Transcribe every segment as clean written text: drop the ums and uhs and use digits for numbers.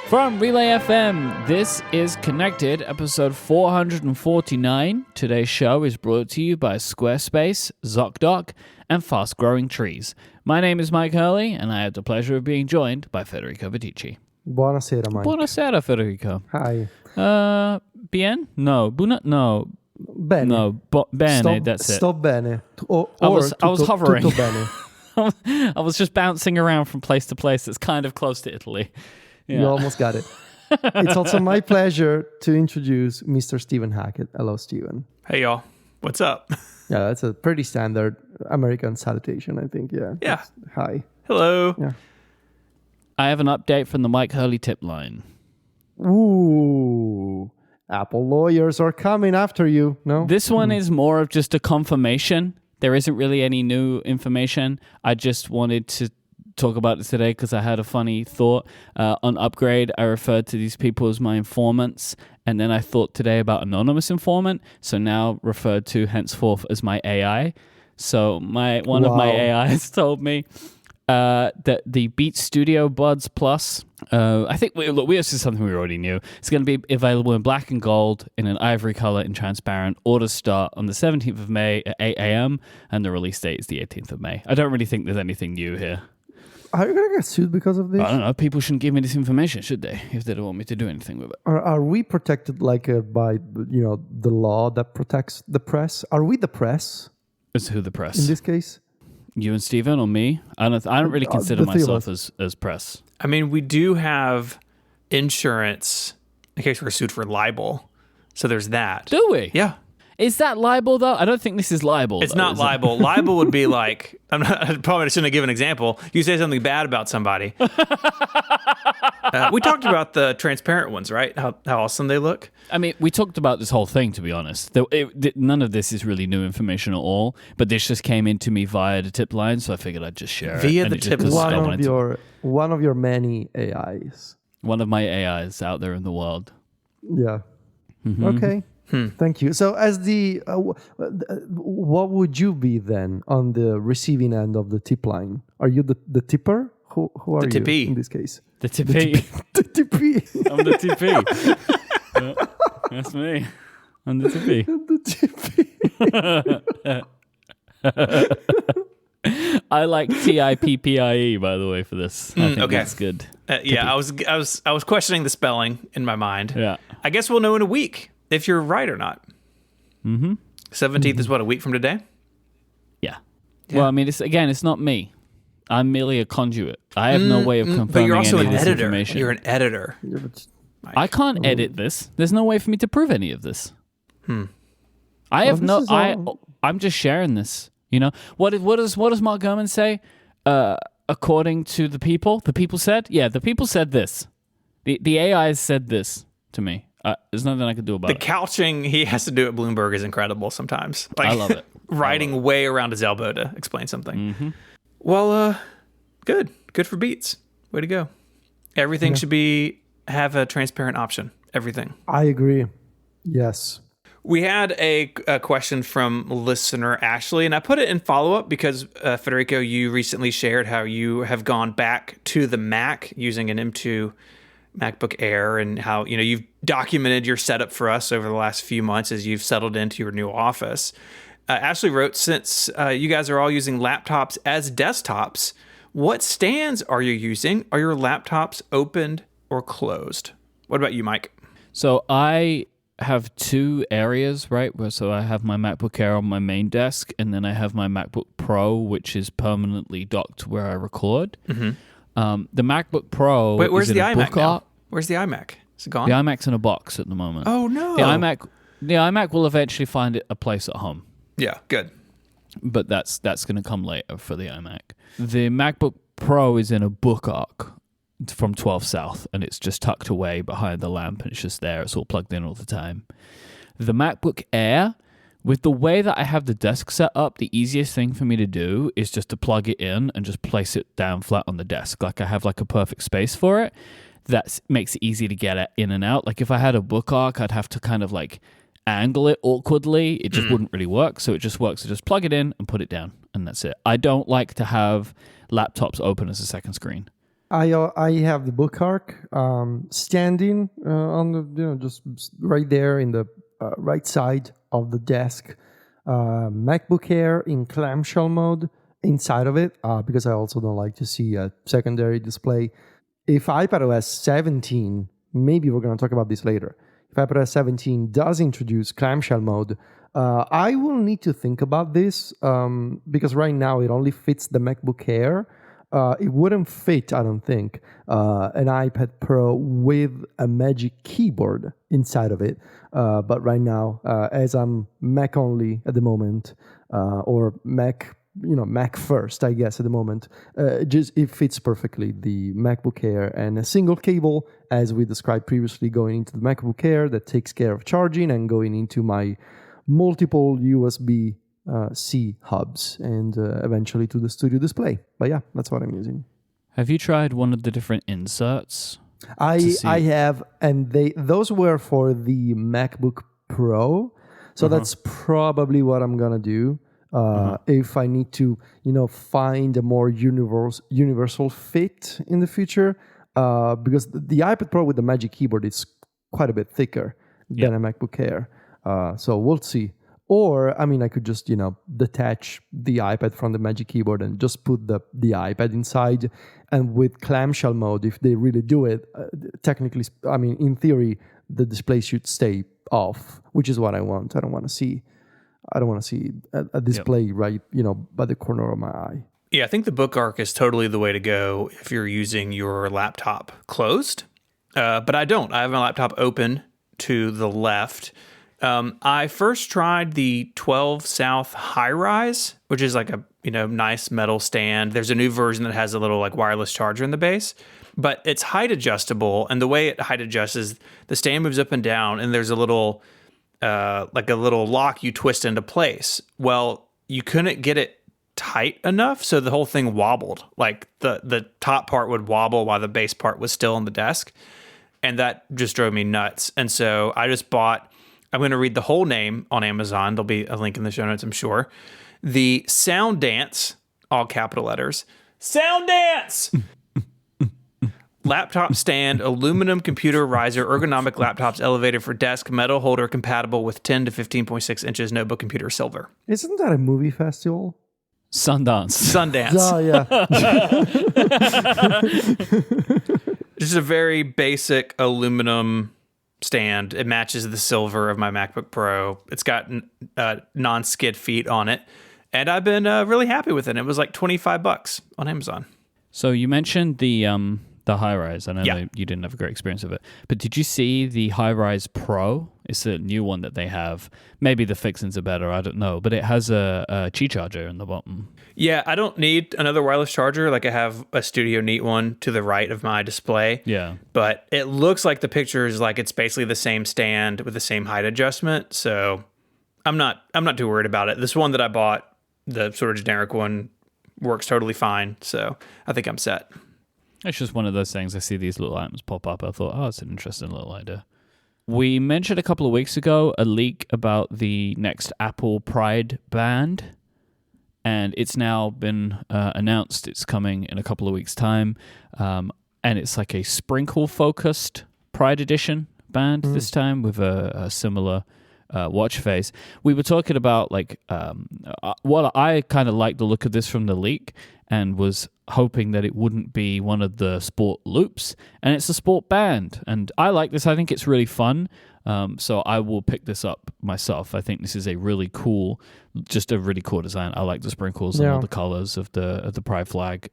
From Relay FM, this is Connected, episode 449. Today's show is brought to you by Squarespace, ZocDoc, and Fast Growing Trees. My name is Mike Hurley, and I have the pleasure of being joined by Federico Vidici. Buonasera, Mike. Buonasera, Federico. Hi. Bien? No. No. Bene. No. Bene, that's it. Sto bene. I was hovering. Tutto bene. I was just bouncing around from place to place. It's kind of close to Italy. Yeah. You almost got it. It's also my pleasure to introduce Mr. Stephen Hackett. Hello, Stephen. Hey, y'all. What's up? Yeah, that's a pretty standard American salutation, I think. Yeah. Yeah. Hi. Hello. Yeah. I have an update from the Mike Hurley tip line. Ooh. Apple lawyers are coming after you. No? This one is more of just a confirmation. There isn't really any new information. I just wanted to talk about this today because I had a funny thought. On Upgrade, I referred to these people as my informants, and then I thought today about anonymous informant, so now referred to henceforth as my AI. So one of my AIs told me that the Beats Studio Buds Plus, I think this is something we already knew. It's going to be available in black and gold, in an ivory color, in transparent. Orders start on the 17th of May at 8 a.m., and the release date is the 18th of May. I don't really think there's anything new here. Are you going to get sued because of this? I don't know. People shouldn't give me this information, should they? If they don't want me to do anything with it. Are we protected by the law that protects the press? Are we the press? As who the press? In this case? You and Steven or me? I don't really consider myself as press. I mean, we do have insurance in case we're sued for libel. So there's that. Do we? Yeah. Is that libel, though? I don't think this is libel. It's not libel. Libel would be like, I probably shouldn't give an example. You say something bad about somebody. We talked about the transparent ones, right? How awesome they look. I mean, we talked about this whole thing, to be honest. None of this is really new information at all, but this just came into me via the tip line, so I figured I'd just share it. Via the tip line. One of your many AIs. One of my AIs out there in the world. Yeah. Mm-hmm. Okay. Thank you. So as what would you be then on the receiving end of the tip line? Are you the tipper? Who are the tippee. You in this case? The tippee. The tippee. I'm the tippee. Yeah, that's me. I'm the tippee. The tippee. I like TIPPIE, by the way, for this. I think okay. That's good. Yeah, I was questioning the spelling in my mind. Yeah. I guess we'll know in a week if you're right or not. 17th is what, a week from today? Yeah. Well, I mean, it's not me. I'm merely a conduit. I have no way of confirming but you're also any an of this editor. information. You're an editor. I can't edit this. There's no way for me to prove any of this. I have I'm just sharing this. You know what does Mark Gurman say? According to the people said. Yeah, the people said this. The AI said this to me. There's nothing I could do about it. The couching he has to do at Bloomberg is incredible sometimes. I love it. Riding way around his elbow to explain something. Mm-hmm. Well, good for Beats. Way to go. Everything should have a transparent option. Everything. I agree. Yes. We had a question from listener Ashley, and I put it in follow-up because, Federico, you recently shared how you have gone back to the Mac using an M2 MacBook Air, and how you've documented your setup for us over the last few months as you've settled into your new office. Ashley wrote, since you guys are all using laptops as desktops, what stands are you using? Are your laptops opened or closed? What about you, Mike? So I have two areas, right? So I have my MacBook Air on my main desk, and then I have my MacBook Pro, which is permanently docked where I record. Mm-hmm. The MacBook Pro. Wait, where's is the in a iMac book now? art. Where's the iMac? Is it gone? The iMac's in a box at the moment. Oh no! The iMac will eventually find a place at home. Yeah, good. But that's going to come later for the iMac. The MacBook Pro is in a book arc from 12 South, and it's just tucked away behind the lamp, and it's just there. It's all plugged in all the time. The MacBook Air, with the way that I have the desk set up, the easiest thing for me to do is just to plug it in and just place it down flat on the desk. Like I have like a perfect space for it. That makes it easy to get it in and out. Like if I had a book arc, I'd have to kind of like angle it awkwardly. It just wouldn't really work. So it just works to just plug it in and put it down, and that's it. I don't like to have laptops open as a second screen. I have the bookmark standing on the just right there in the right side of the desk. MacBook Air in clamshell mode inside of it because I also don't like to see a secondary display. If iPadOS 17, maybe we're going to talk about this later. If iPadOS 17 does introduce clamshell mode, I will need to think about this because right now it only fits the MacBook Air. It wouldn't fit, I don't think, an iPad Pro with a Magic Keyboard inside of it. But right now, as I'm Mac only at the moment, or Mac first, I guess, at the moment, it fits perfectly, the MacBook Air, and a single cable, as we described previously, going into the MacBook Air that takes care of charging and going into my multiple USB C hubs and eventually to the studio display. But yeah, that's what I'm using. Have you tried one of the different inserts? I have, and those were for the MacBook Pro. So that's probably what I'm gonna do. If I need to, find a more universal fit in the future, because the iPad Pro with the Magic Keyboard is quite a bit thicker than a MacBook Air. So we'll see. Or, I could just, detach the iPad from the Magic Keyboard and just put the iPad inside. And with clamshell mode, if they really do it, technically, in theory, the display should stay off, which is what I want. I don't want to see a display right, by the corner of my eye. Yeah, I think the bookmark is totally the way to go if you're using your laptop closed. But I don't. I have my laptop open to the left. I first tried the 12 South High Rise, which is like a nice metal stand. There's a new version that has a little like wireless charger in the base, but it's height adjustable. And the way it height adjusts is the stand moves up and down, and there's a little like a little lock you twist into place. Well, you couldn't get it tight enough, so the whole thing wobbled. Like the top part would wobble while the base part was still on the desk, and that just drove me nuts. And so I just bought. I'm going to read the whole name on Amazon. There'll be a link in the show notes, I'm sure. The Sound Dance, all capital letters. Sound Dance! Laptop stand, aluminum computer riser, ergonomic laptops, elevated for desk, metal holder compatible with 10 to 15.6 inches, notebook computer, silver. Isn't that a movie festival? Sundance. Oh, yeah. This is a very basic aluminum stand. It matches the silver of my MacBook Pro. It's got non-skid feet on it, and I've been really happy with it. It was like $25 on Amazon. So you mentioned the High Rise. I know that you didn't have a great experience with it, but did you see the High Rise Pro? It's a new one that they have. Maybe the fixings are better. I don't know, but it has a Qi charger in the bottom. Yeah, I don't need another wireless charger. Like I have a Studio Neat one to the right of my display. Yeah, but it looks like the picture is like it's basically the same stand with the same height adjustment. So I'm not too worried about it. This one that I bought, the sort of generic one, works totally fine. So I think I'm set. It's just one of those things. I see these little items pop up. I thought, it's an interesting little idea. We mentioned a couple of weeks ago a leak about the next Apple Pride band, and it's now been announced it's coming in a couple of weeks' time. And it's like a sprinkle-focused Pride Edition band this time with a similar watch face. We were talking about what I kind of like the look of this from the leak and was hoping that it wouldn't be one of the sport loops, and it's a sport band, and I like this. I think it's really fun, so I will pick this up myself. I think this is a really cool design. I like the sprinkles and all the colors of the pride flag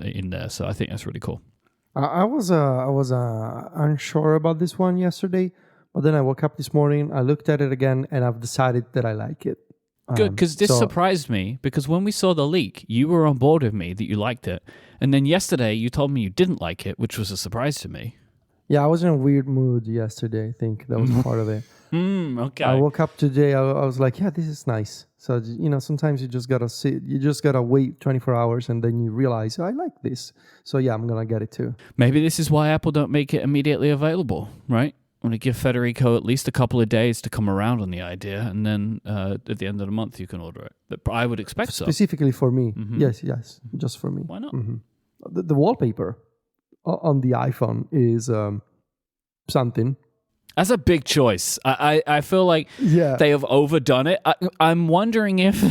in there, so I think that's really cool. I was unsure about this one yesterday, but then I woke up this morning, I looked at it again, and I've decided that I like it. Good, because this surprised me, because when we saw the leak, you were on board with me that you liked it. And then yesterday, you told me you didn't like it, which was a surprise to me. Yeah, I was in a weird mood yesterday, I think. That was part of it. Okay. I woke up today, I was like, yeah, this is nice. So, sometimes you just got to sit, you just got to wait 24 hours, and then you realize, I like this. So, yeah, I'm going to get it too. Maybe this is why Apple don't make it immediately available, right? I'm going to give Federico at least a couple of days to come around on the idea, and then at the end of the month you can order it. But I would expect so. Specifically for me. Yes, just for me. Why not? The wallpaper on the iPhone is something. That's a big choice. I feel like Yeah. they have overdone it. I'm wondering if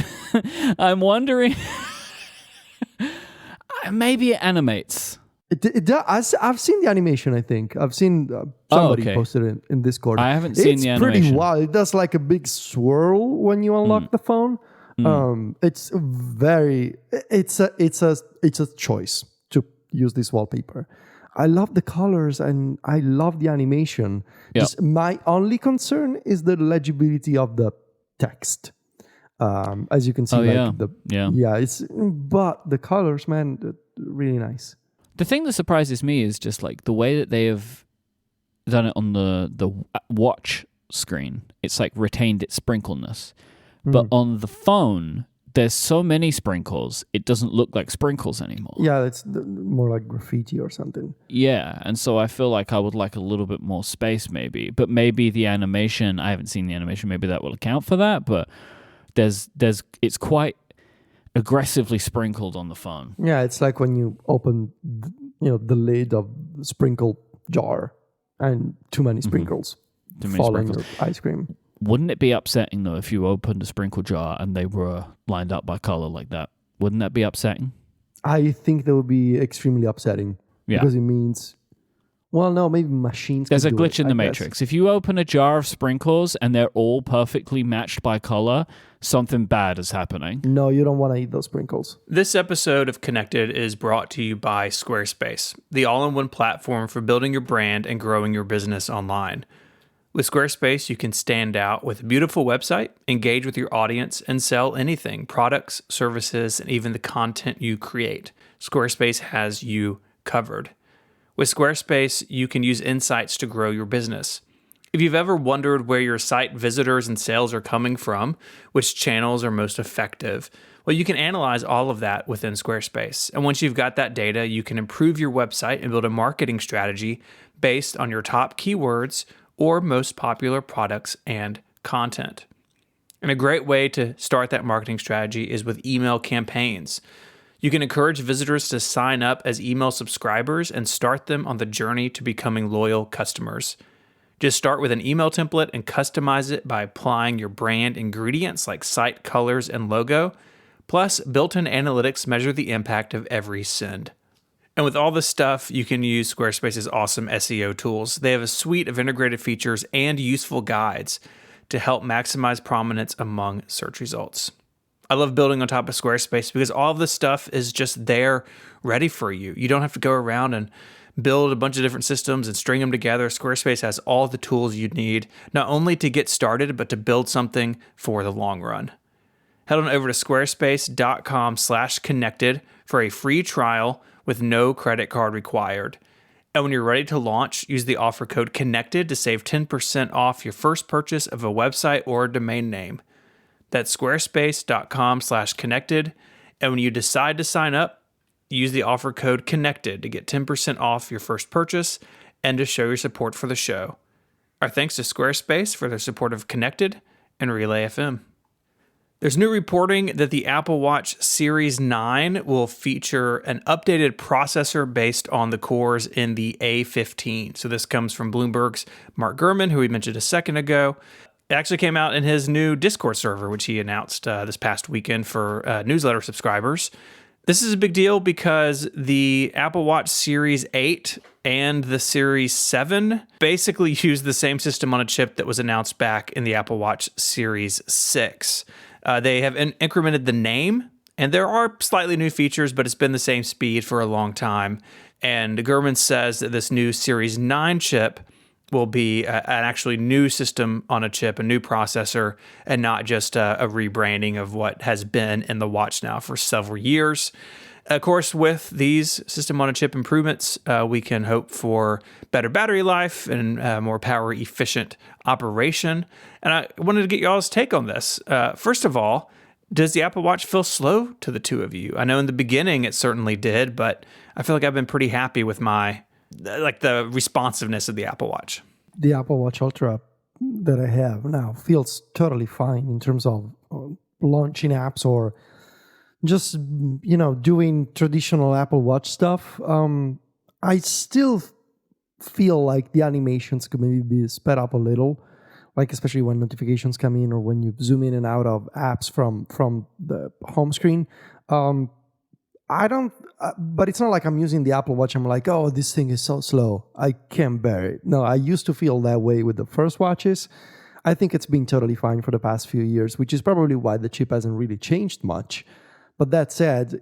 maybe it animates. It does. I've seen the animation. I think I've seen somebody okay. posted it in Discord. I haven't seen the animation. It's pretty wild. It does like a big swirl when you unlock the phone. It's very. It's a choice to use this wallpaper. I love the colors and I love the animation. Yep. Just my only concern is the legibility of the text. As you can see, but the colors, man, really nice. The thing that surprises me is just like the way that they have done it on the watch screen. It's like retained its sprinkleness, but on the phone, there's so many sprinkles, it doesn't look like sprinkles anymore. Yeah, it's more like graffiti or something. Yeah, and so I feel like I would like a little bit more space maybe. But maybe the animation, I haven't seen the animation, maybe that will account for that, but it's quite aggressively sprinkled on the phone. Yeah, it's like when you open the lid of the sprinkle jar and too many sprinkles fall in your ice cream. Wouldn't it be upsetting, though, if you opened a sprinkle jar and they were lined up by color like that? Wouldn't that be upsetting? I think that would be extremely upsetting. Yeah. Because it means, well, no, maybe machines There's a can do glitch it, in the I guess. Matrix. If you open a jar of sprinkles and they're all perfectly matched by color, something bad is happening. No, you don't want to eat those sprinkles. This episode of Connected is brought to you by Squarespace, the all-in-one platform for building your brand and growing your business online. With Squarespace, you can stand out with a beautiful website, engage with your audience, and sell anything, products, services, and even the content you create. Squarespace has you covered. With Squarespace, you can use insights to grow your business. If you've ever wondered where your site visitors and sales are coming from, which channels are most effective, well, you can analyze all of that within Squarespace. And once you've got that data, you can improve your website and build a marketing strategy based on your top keywords or most popular products and content. And a great way to start that marketing strategy is with email campaigns. You can encourage visitors to sign up as email subscribers and start them on the journey to becoming loyal customers. Just start with an email template and customize it by applying your brand ingredients like site colors and logo. Plus, built-in analytics measure the impact of every send. And with all this stuff, you can use Squarespace's awesome SEO tools. They have a suite of integrated features and useful guides to help maximize prominence among search results. I love building on top of Squarespace because all of this stuff is just there ready for you. You don't have to go around and build a bunch of different systems and string them together. Squarespace has all the tools you need, not only to get started, but to build something for the long run. Head on over to squarespace.com/connected for a free trial with no credit card required. And when you're ready to launch, use the offer code CONNECTED to save 10% off your first purchase of a website or a domain name. That's squarespace.com/connected. And when you decide to sign up, use the offer code CONNECTED to get 10% off your first purchase and to show your support for the show. Our thanks to Squarespace for their support of Connected and Relay FM. There's new reporting that the Apple Watch Series 9 will feature an updated processor based on the cores in the A15. So this comes from Bloomberg's Mark Gurman, who we mentioned a second ago. It actually came out in his new Discord server, which he announced this past weekend for newsletter subscribers. This is a big deal because the Apple Watch Series 8 and the Series 7 basically use the same system on a chip that was announced back in the Apple Watch Series 6. They have incremented the name, and there are slightly new features, but it's been the same speed for a long time. And Gurman says that this new Series 9 chip will be an actually new system on a chip, a new processor, and not just a rebranding of what has been in the watch now for several years. Of course, with these system on a chip improvements, we can hope for better battery life and more power efficient operation. And I wanted to get y'all's take on this. First of all, does the Apple Watch feel slow to the two of you? I know in the beginning it certainly did, but I feel like I've been pretty happy with the responsiveness of the Apple Watch. The Apple Watch Ultra that I have now feels totally fine in terms of launching apps or just, doing traditional Apple Watch stuff. I still feel like the animations could maybe be sped up a little, like especially when notifications come in or when you zoom in and out of apps from the home screen. I don't, but it's not like I'm using the Apple Watch. I'm like, oh, this thing is so slow. I can't bear it. No, I used to feel that way with the first watches. I think it's been totally fine for the past few years, which is probably why the chip hasn't really changed much. But that said,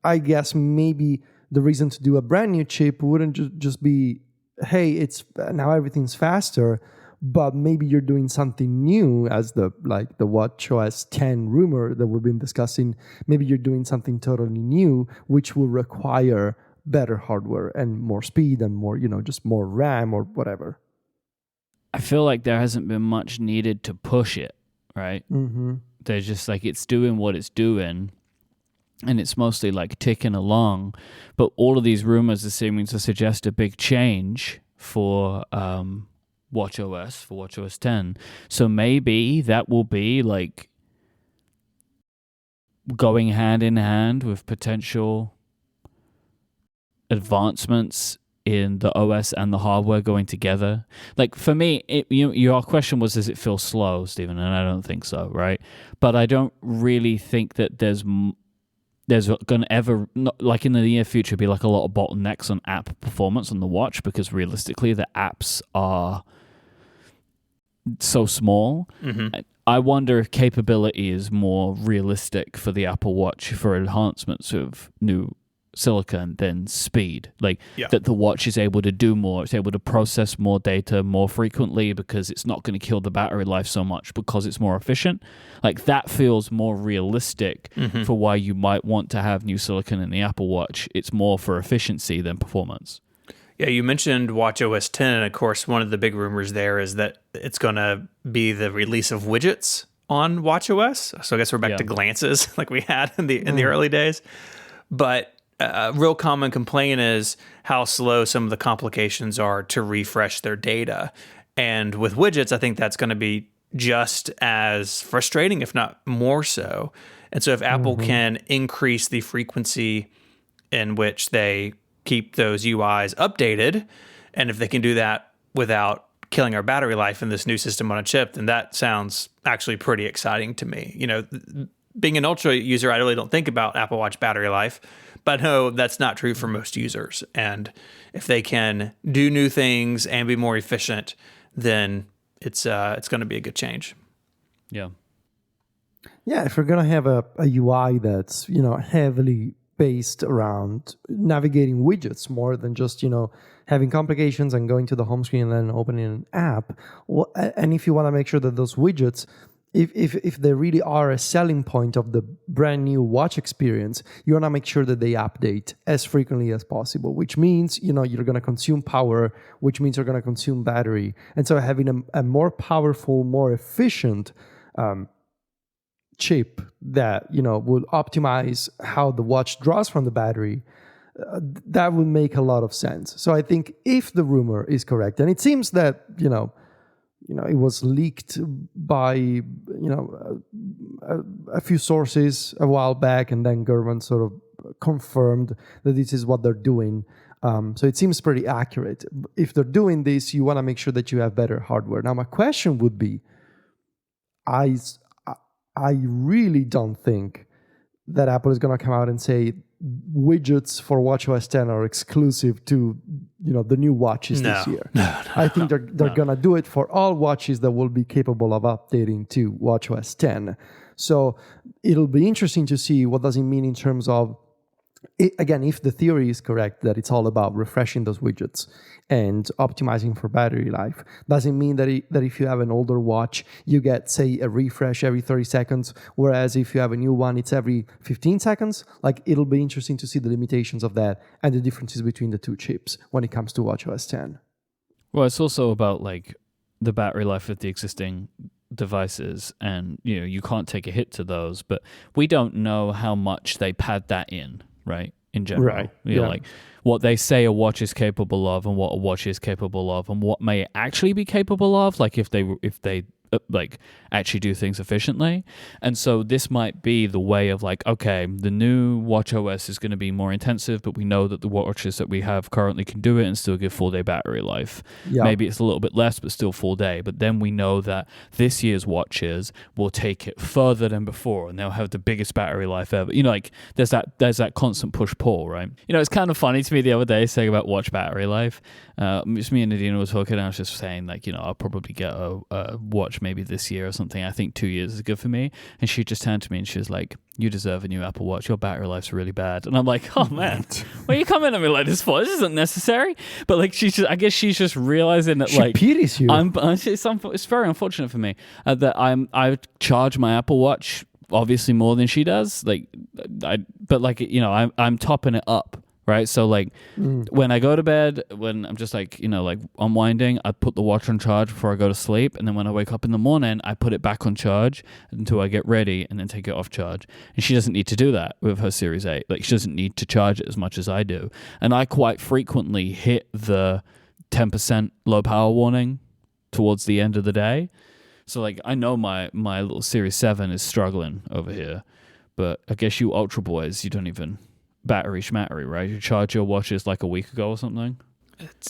I guess maybe the reason to do a brand new chip wouldn't just be, hey, it's now everything's faster, but maybe you're doing something new, as the WatchOS 10 rumor that we've been discussing. Maybe you're doing something totally new, which will require better hardware and more speed and more, just more RAM or whatever. I feel like there hasn't been much needed to push it, right? Mm-hmm. There's just like it's doing what it's doing, and it's mostly like ticking along. But all of these rumors are seeming to suggest a big change for WatchOS, for WatchOS 10. So maybe that will be like going hand in hand with potential advancements in the OS and the hardware going together. Like for me, your question was, does it feel slow, Stephen? And I don't think so, right? But I don't really think that there's going to ever, like in the near future, be like a lot of bottlenecks on app performance on the watch, because realistically the apps are so small. Mm-hmm. I wonder if capability is more realistic for the Apple Watch for enhancements of new silicon than speed. That the watch is able to do more, it's able to process more data more frequently because it's not going to kill the battery life so much because it's more efficient. Like that feels more realistic for why you might want to have new silicon in the Apple Watch. It's more for efficiency than performance. Yeah, you mentioned WatchOS 10, and of course, one of the big rumors there is that it's going to be the release of widgets on WatchOS. So I guess we're back to glances like we had in the early days. But a real common complaint is how slow some of the complications are to refresh their data. And with widgets, I think that's going to be just as frustrating, if not more so. And so if Apple can increase the frequency in which they keep those UIs updated, and if they can do that without killing our battery life in this new system on a chip, then that sounds actually pretty exciting to me. Being an Ultra user, I really don't think about Apple Watch battery life, but no, that's not true for most users. And if they can do new things and be more efficient, then it's going to be a good change. Yeah. Yeah, if we're going to have a UI that's, heavily based around navigating widgets more than just, having complications and going to the home screen and then opening an app. And if you want to make sure that those widgets, if they really are a selling point of the brand new watch experience, you want to make sure that they update as frequently as possible, which means, you're going to consume power, which means you're going to consume battery. And so having a more powerful, more efficient chip that, would optimize how the watch draws from the battery, that would make a lot of sense. So I think if the rumor is correct, and it seems that, it was leaked by, a few sources a while back, and then Gurman sort of confirmed that this is what they're doing. So it seems pretty accurate. If they're doing this, you want to make sure that you have better hardware. Now, my question would be, I really don't think that Apple is going to come out and say widgets for WatchOS 10 are exclusive to the new watches this year. I think they're going to do it for all watches that will be capable of updating to WatchOS 10. So it'll be interesting to see what does it mean in terms of, again, if the theory is correct that it's all about refreshing those widgets and optimizing for battery life. Does it mean that if you have an older watch, you get, say, a refresh every 30 seconds, whereas if you have a new one, it's every 15 seconds? Like, it'll be interesting to see the limitations of that and the differences between the two chips when it comes to WatchOS 10. Well, it's also about, like, the battery life of the existing devices, and, you can't take a hit to those, but we don't know how much they pad that in, right? In general, right? Like what they say a watch is capable of, and what a watch is capable of, and what may actually be capable of. Like if they like actually do things efficiently. And so this might be the way of like, okay, the new watch OS is going to be more intensive, but we know that the watches that we have currently can do it and still give full day battery life. Yeah. Maybe it's a little bit less, but still full day. But then we know that this year's watches will take it further than before, and they'll have the biggest battery life ever. You know, like there's that constant push pull, right? You know, it's kind of funny to me the other day saying about watch battery life. Just me and Nadina were talking, and I was just saying like, you know, I'll probably get a watch maybe this year or something. I think 2 years is good for me. And she just turned to me and she was like, you deserve a new Apple Watch. Your battery life's really bad. And I'm like, oh man, what are you coming at me like this for? This isn't necessary. But like, I guess she's just realizing that she pities you. It's very unfortunate for me that I charge my Apple Watch obviously more than she does. Like, but like, you know, I'm topping it up. Right. So like when I go to bed, when I'm just like, you know, like unwinding, I put the watch on charge before I go to sleep. And then when I wake up in the morning, I put it back on charge until I get ready and then take it off charge. And she doesn't need to do that with her Series 8. Like she doesn't need to charge it as much as I do. And I quite frequently hit the 10% low power warning towards the end of the day. So like I know my little Series 7 is struggling over here. But I guess you Ultra Boys, you don't even... battery schmattery, right? You charge your watches like a week ago or something?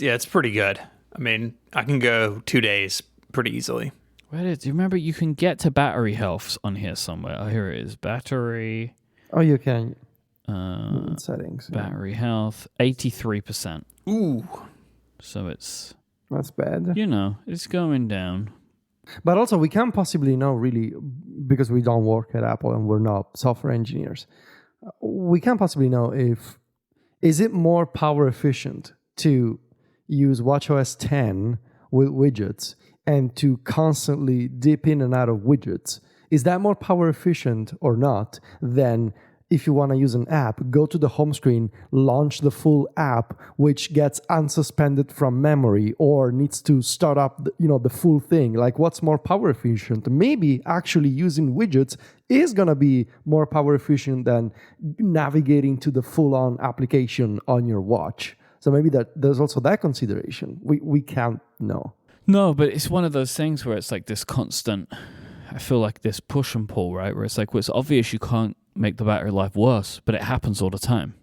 It's pretty good. I mean, I can go 2 days pretty easily. Where do you remember you can get to battery health on here somewhere? Oh, here it is. Battery. Oh, you can. Settings. Battery health, 83%. Ooh. So it's... That's bad. You know, it's going down. But also, we can't possibly know really, because we don't work at Apple and we're not software engineers. We can't possibly know is it more power efficient to use watchOS 10 with widgets and to constantly dip in and out of widgets. Is that more power efficient or not than if you want to use an app, go to the home screen, launch the full app, which gets unsuspended from memory or needs to start up, the full thing? Like, what's more power efficient? Maybe actually using widgets is going to be more power efficient than navigating to the full-on application on your watch. So maybe there's also that consideration. We can't know. No, but it's one of those things where it's like this constant, I feel like this push and pull, right? Where it's like, well, it's obvious you can't make the battery life worse, but it happens all the time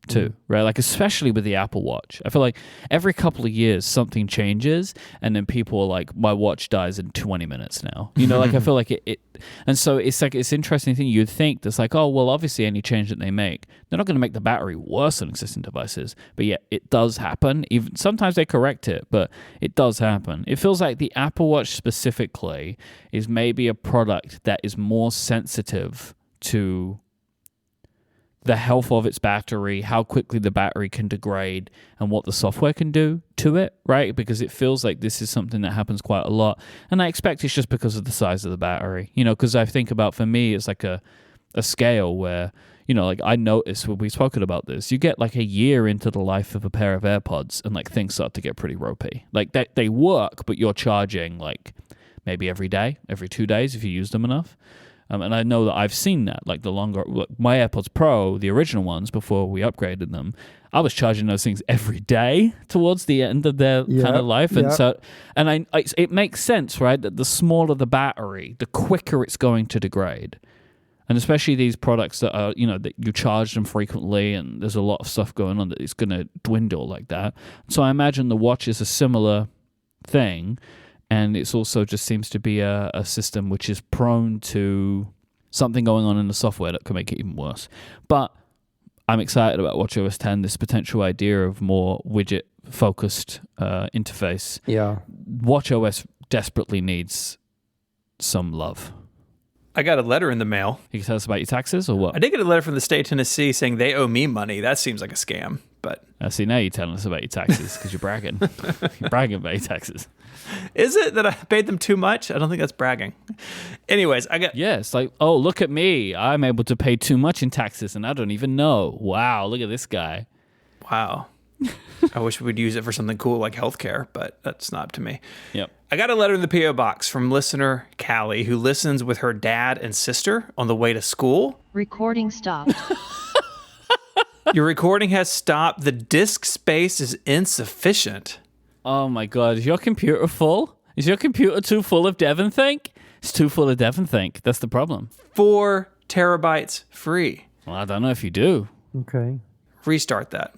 too, right? Like, especially with the Apple Watch. I feel like every couple of years something changes and then people are like, my watch dies in 20 minutes now. You know, like I feel like it and so it's like, it's interesting thing. You'd think that's like, oh, well, obviously any change that they make, they're not going to make the battery worse on existing devices, but yet it does happen. Even sometimes they correct it, but it does happen. It feels like the Apple Watch specifically is maybe a product that is more sensitive to the health of its battery, how quickly the battery can degrade, and what the software can do to it, right? Because it feels like this is something that happens quite a lot. And I expect it's just because of the size of the battery, because I think about, for me, it's like a scale where, like I noticed when we've spoken about this, you get like a year into the life of a pair of AirPods and like things start to get pretty ropey. Like they work, but you're charging like maybe every day, every 2 days if you use them enough. And I know that I've seen that, like my AirPods Pro, the original ones before we upgraded them, I was charging those things every day towards the end of their kind of life. And it makes sense, right? That the smaller the battery, the quicker it's going to degrade. And especially these products that are, that you charge them frequently and there's a lot of stuff going on that it's going to dwindle like that. So I imagine the watch is a similar thing. And it's also just seems to be a system which is prone to something going on in the software that can make it even worse. But I'm excited about watchOS 10, this potential idea of more widget-focused interface. Yeah. watchOS desperately needs some love. I got a letter in the mail. You can tell us about your taxes or what? I did get a letter from the state of Tennessee saying they owe me money. That seems like a scam, but... See, now you're telling us about your taxes because you're bragging. You're bragging about your taxes. Is it that I paid them too much? I don't think that's bragging. Anyways, I got... Yeah, it's like, oh, look at me. I'm able to pay too much in taxes and I don't even know. Wow, look at this guy. Wow. I wish we'd use it for something cool like healthcare, but that's not up to me. Yep. I got a letter in the P.O. box from listener Callie, who listens with her dad and sister on the way to school. Recording stopped. Your recording has stopped. The disk space is insufficient. Oh my God, is your computer full? Is your computer too full of DevonThink? It's too full of DevonThink. That's the problem. 4 terabytes free. Well, I don't know if you do. Okay. Restart that.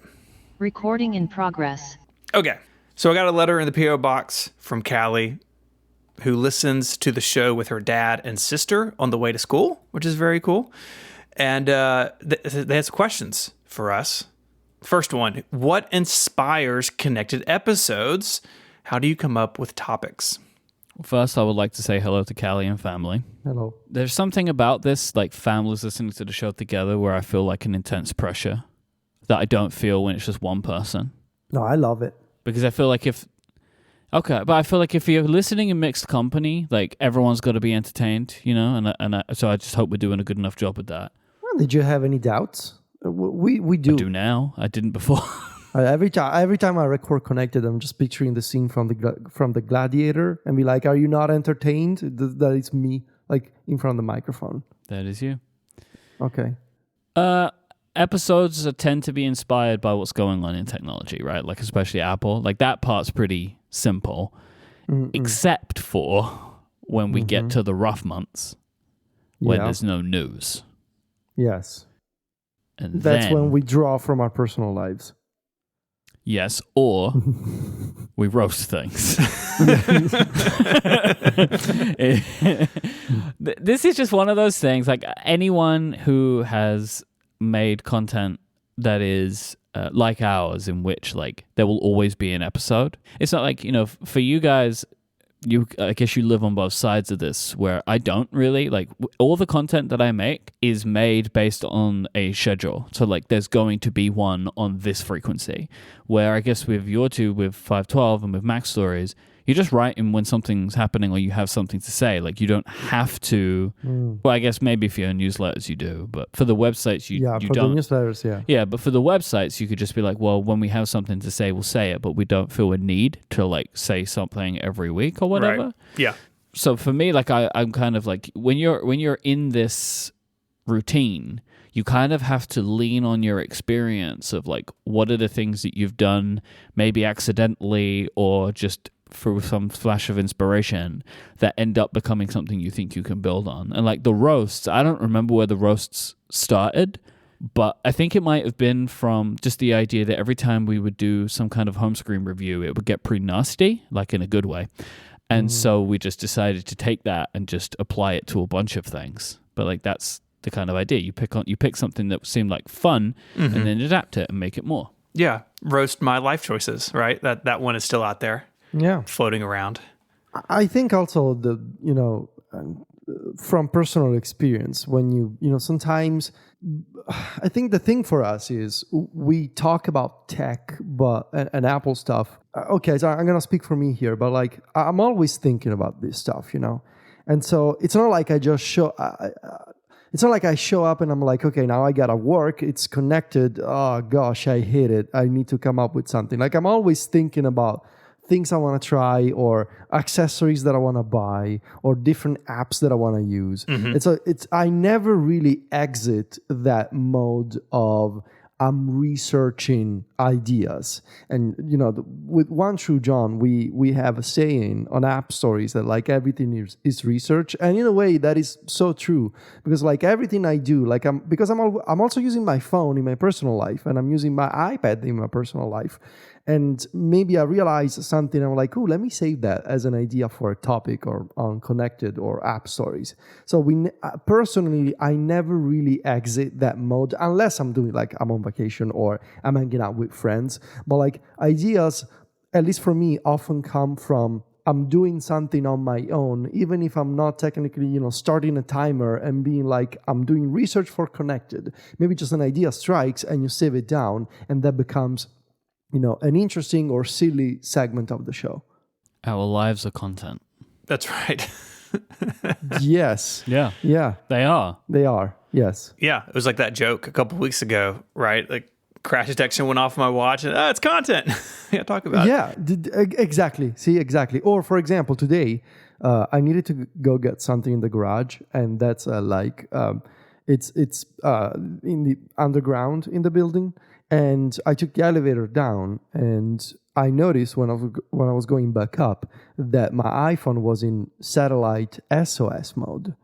Recording in progress. Okay. So I got a letter in the P.O. box from Callie, who listens to the show with her dad and sister on the way to school, which is very cool. And they had some questions for us. First one, what inspires connected episodes? How do you come up with topics? First, I would like to say hello to Callie and family. Hello. There's something about this, like families listening to the show together, where I feel like an intense pressure that I don't feel when it's just one person. No, I love it. Because I feel like if you're listening in mixed company, like everyone's got to be entertained, you know, so I just hope we're doing a good enough job with that. Well, did you have any doubts? We do. I do now. I didn't before. Every time I record Connected, I'm just picturing the scene from the Gladiator and be like, "Are you not entertained?" That is me, like in front of the microphone. That is you. Okay. Episodes tend to be inspired by what's going on in technology, right? Like especially Apple. Like that part's pretty simple, except for when we get to the rough months when there's no news. Yes. And that's then, when we draw from our personal lives. Yes, or we roast things. This is just one of those things. Like anyone who has made content that is like ours, in which like there will always be an episode. It's not like, you know, for you guys, I guess you live on both sides of this, where I don't really like all the content that I make is made based on a schedule. So like there's going to be one on this frequency, where I guess with your two, with 512 and with Mac Stories, you just write in when something's happening or you have something to say. Like you don't have to, well, I guess maybe for your newsletters you do, but for the websites you for don't. the newsletters, yeah. Yeah, but for the websites, you could just be like, well, when we have something to say, we'll say it, but we don't feel a need to like say something every week or whatever. Right. Yeah. So for me, like I'm kind of like when you're in this routine, you kind of have to lean on your experience of like what are the things that you've done, maybe accidentally or just through some flash of inspiration that end up becoming something you think you can build on. And like the roasts, I don't remember where the roasts started, but I think it might have been from just the idea that every time we would do some kind of home screen review, it would get pretty nasty, like in a good way. And so we just decided to take that and just apply it to a bunch of things. But like that's the kind of idea. You pick something that seemed like fun and then adapt it and make it more. Yeah. Roast my life choices, right? That one is still out there. Yeah. Floating around. I think also from personal experience, when you sometimes I think the thing for us is we talk about tech and Apple stuff. Okay, so I'm gonna speak for me here, but like I'm always thinking about this stuff, and so it's not like I just show. It's not like I show up and I'm like, okay, now I gotta work. It's connected. Oh gosh, I hate it. I need to come up with something. Like I'm always thinking about things I want to try or accessories that I want to buy or different apps that I want to use. I never really exit that mode of I'm researching ideas. And, with One True John, we have a saying on App Stories that like everything is research. And in a way that is so true because like everything I do, like I'm also using my phone in my personal life and I'm using my iPad in my personal life. And maybe I realize something, I'm like, oh, let me save that as an idea for a topic or on Connected or App Stories. So personally, I never really exit that mode unless I'm doing like I'm on vacation or I'm hanging out with friends. But like ideas, at least for me, often come from I'm doing something on my own, even if I'm not technically, starting a timer and being like, I'm doing research for Connected. Maybe just an idea strikes and you save it down and that becomes an interesting or silly segment of the show. Our lives are content. That's right. Yes. Yeah. Yeah. They are. They are. Yes. Yeah. It was like that joke a couple of weeks ago, right? Like crash detection went off my watch and it's content. Yeah, talk about it. Yeah, exactly. See, exactly. Or for example, today, I needed to go get something in the garage and that's It's in the underground in the building, and I took the elevator down, and I noticed when I was going back up that my iPhone was in satellite SOS mode,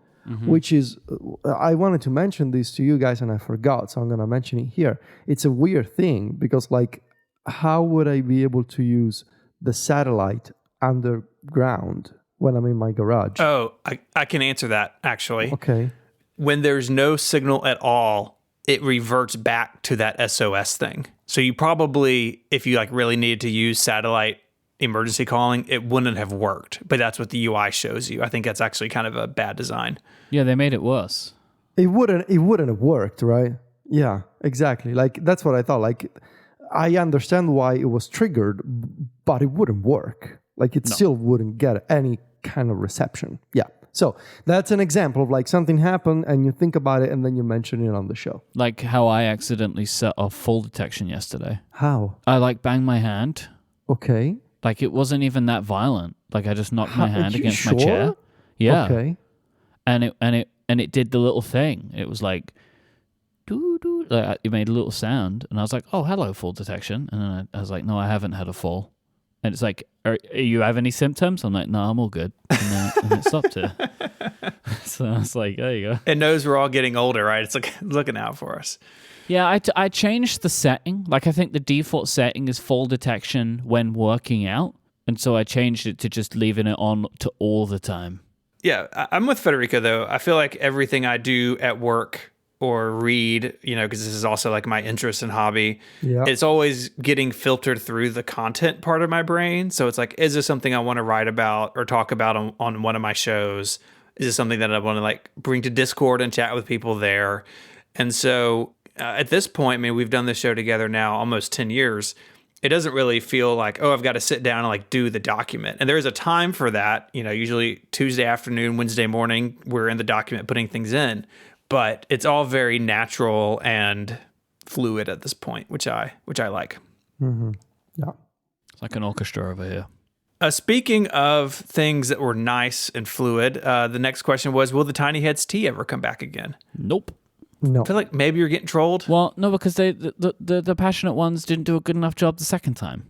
which is I wanted to mention this to you guys and I forgot, so I'm gonna mention it here. It's a weird thing because like, how would I be able to use the satellite underground when I'm in my garage? Oh, I can answer that actually. Okay. When there's no signal at all, it reverts back to that SOS thing. So you probably, if you like really needed to use satellite emergency calling, it wouldn't have worked. But that's what the UI shows you. I think that's actually kind of a bad design. Yeah, they made it worse. It wouldn't have worked, right? Yeah, exactly. Like that's what I thought. Like I understand why it was triggered, but it wouldn't work. Like it still wouldn't get any kind of reception. Yeah. So that's an example of like something happened and you think about it and then you mention it on the show. Like how I accidentally set off fall detection yesterday. How? I like banged my hand. Okay. Like it wasn't even that violent. Like I just knocked my hand Are you against my sure? chair. Yeah. Okay. And it did the little thing. It was like doo doo. Like it made a little sound, and I was like, "Oh, hello, fall detection." And then I was like, "No, I haven't had a fall." And it's like, "Are you have any symptoms?" I'm like, "No, I'm all good." And it stopped it. So I was like, "There you go." It knows we're all getting older, right? It's like looking out for us. Yeah, I changed the setting. Like I think the default setting is fall detection when working out, and so I changed it to just leaving it on to all the time. Yeah, I'm with Federico, though. I feel like everything I do at work or read, because this is also like my interest and hobby, it's always getting filtered through the content part of my brain. So it's like, is this something I want to write about or talk about on one of my shows? Is this something that I want to like bring to Discord and chat with people there? And so at this point, I mean, we've done this show together now almost 10 years. It doesn't really feel like, oh, I've got to sit down and like do the document. And there is a time for that, usually Tuesday afternoon, Wednesday morning, we're in the document putting things in, but it's all very natural and fluid at this point, which I like. Mm-hmm. Yeah. It's like an orchestra over here. Speaking of things that were nice and fluid, the next question was, will the Tiny Heads tea ever come back again? Nope. No. I feel like maybe you're getting trolled. Well, no, because the passionate ones didn't do a good enough job the second time.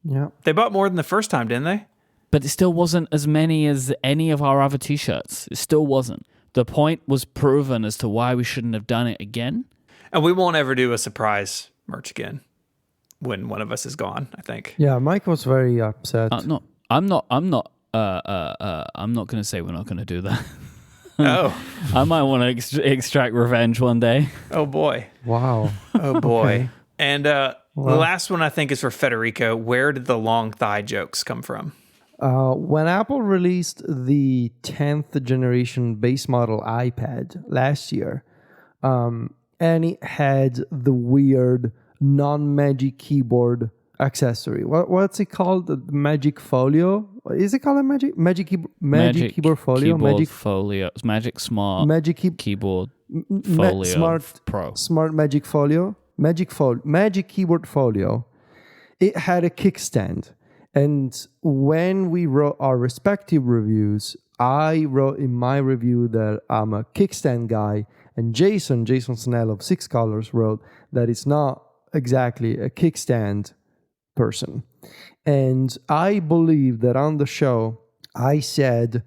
Yeah. They bought more than the first time, didn't they? But it still wasn't as many as any of our other t-shirts. It still wasn't. The point was proven as to why we shouldn't have done it again. And we won't ever do a surprise merch again when one of us is gone, I think. Yeah, Mike was very upset. No, I'm not going to say we're not going to do that. Oh. I might want to extract revenge one day. Oh, boy. Wow. Oh, boy. Okay. And the last one, I think, is for Federico. Where did the long thigh jokes come from? When Apple released the 10th generation base model iPad last year, and it had the weird non-Magic Keyboard accessory. What's it called? The Magic Folio? Is it called a Magic Keyboard Folio? Magic Smart Keyboard Folio Pro. Smart Magic Folio. Magic Keyboard Folio. It had a kickstand. And when we wrote our respective reviews, I wrote in my review that I'm a kickstand guy, and Jason Snell of Six Colors wrote that it's not exactly a kickstand person. And I believe that on the show, I said,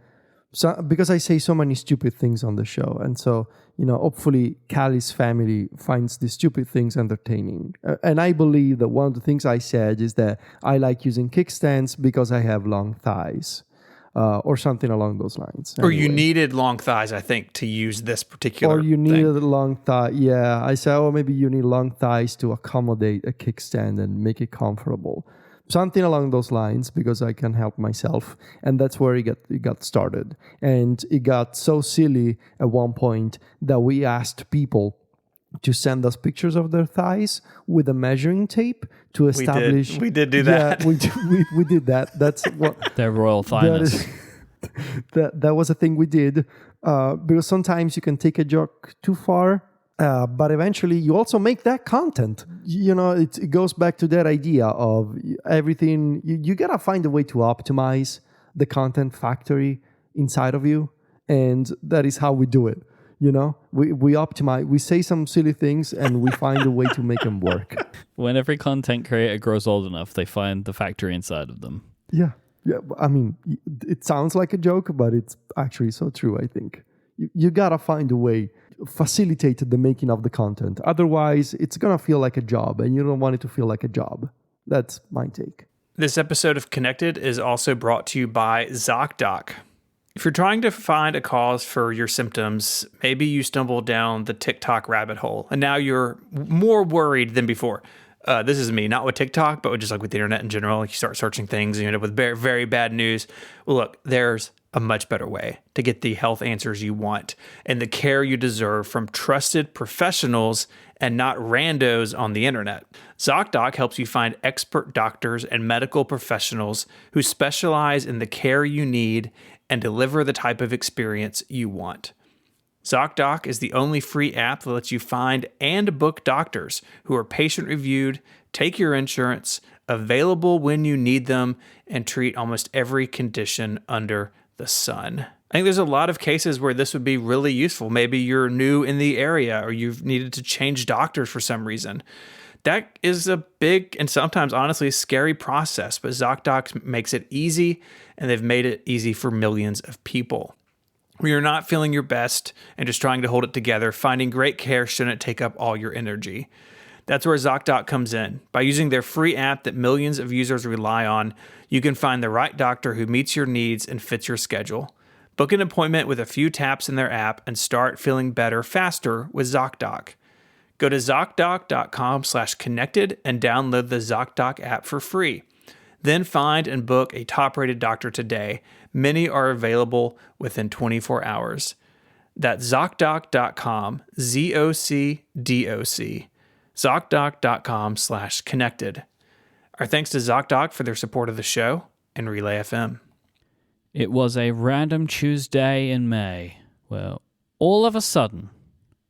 because I say so many stupid things on the show, and so, hopefully Callie's family finds these stupid things entertaining. And I believe that one of the things I said is that I like using kickstands because I have long thighs. Or something along those lines. Or you needed long thighs, I think, to use this particular Or you thing. needed a long thigh. Yeah, I said, maybe you need long thighs to accommodate a kickstand and make it comfortable. Something along those lines, because I can help myself. And that's where it got started. And it got so silly at one point that we asked people to send us pictures of their thighs with a measuring tape to establish. We did do that. Yeah, we did that. That's what Their royal thighness. That was a thing we did because sometimes you can take a joke too far, but eventually you also make that content. It goes back to that idea of everything. You gotta find a way to optimize the content factory inside of you, and that is how we do it. We optimize, we say some silly things and we find a way to make them work. When every content creator grows old enough, they find the factory inside of them. Yeah. I mean, it sounds like a joke, but it's actually so true, I think. You gotta find a way to facilitate the making of the content. Otherwise, it's gonna feel like a job, and you don't want it to feel like a job. That's my take. This episode of Connected is also brought to you by ZocDoc. If you're trying to find a cause for your symptoms, maybe you stumbled down the TikTok rabbit hole, and now you're more worried than before. This is me, not with TikTok, but just like with the internet in general. Like you start searching things and you end up with very, very bad news. Well, look, there's a much better way to get the health answers you want and the care you deserve from trusted professionals and not randos on the internet. ZocDoc helps you find expert doctors and medical professionals who specialize in the care you need and deliver the type of experience you want. ZocDoc is the only free app that lets you find and book doctors who are patient-reviewed, take your insurance, available when you need them, and treat almost every condition under the sun. I think there's a lot of cases where this would be really useful. Maybe you're new in the area or you've needed to change doctors for some reason. That is a big and sometimes honestly scary process, but ZocDoc makes it easy, and they've made it easy for millions of people. When you're not feeling your best and just trying to hold it together, finding great care shouldn't take up all your energy. That's where ZocDoc comes in. By using their free app that millions of users rely on, you can find the right doctor who meets your needs and fits your schedule. Book an appointment with a few taps in their app and start feeling better faster with ZocDoc. Go to ZocDoc.com/connected and download the ZocDoc app for free. Then find and book a top-rated doctor today. Many are available within 24 hours. That's ZocDoc.com, ZocDoc. ZocDoc.com/connected. Our thanks to ZocDoc for their support of the show and Relay FM. It was a random Tuesday in May where all of a sudden,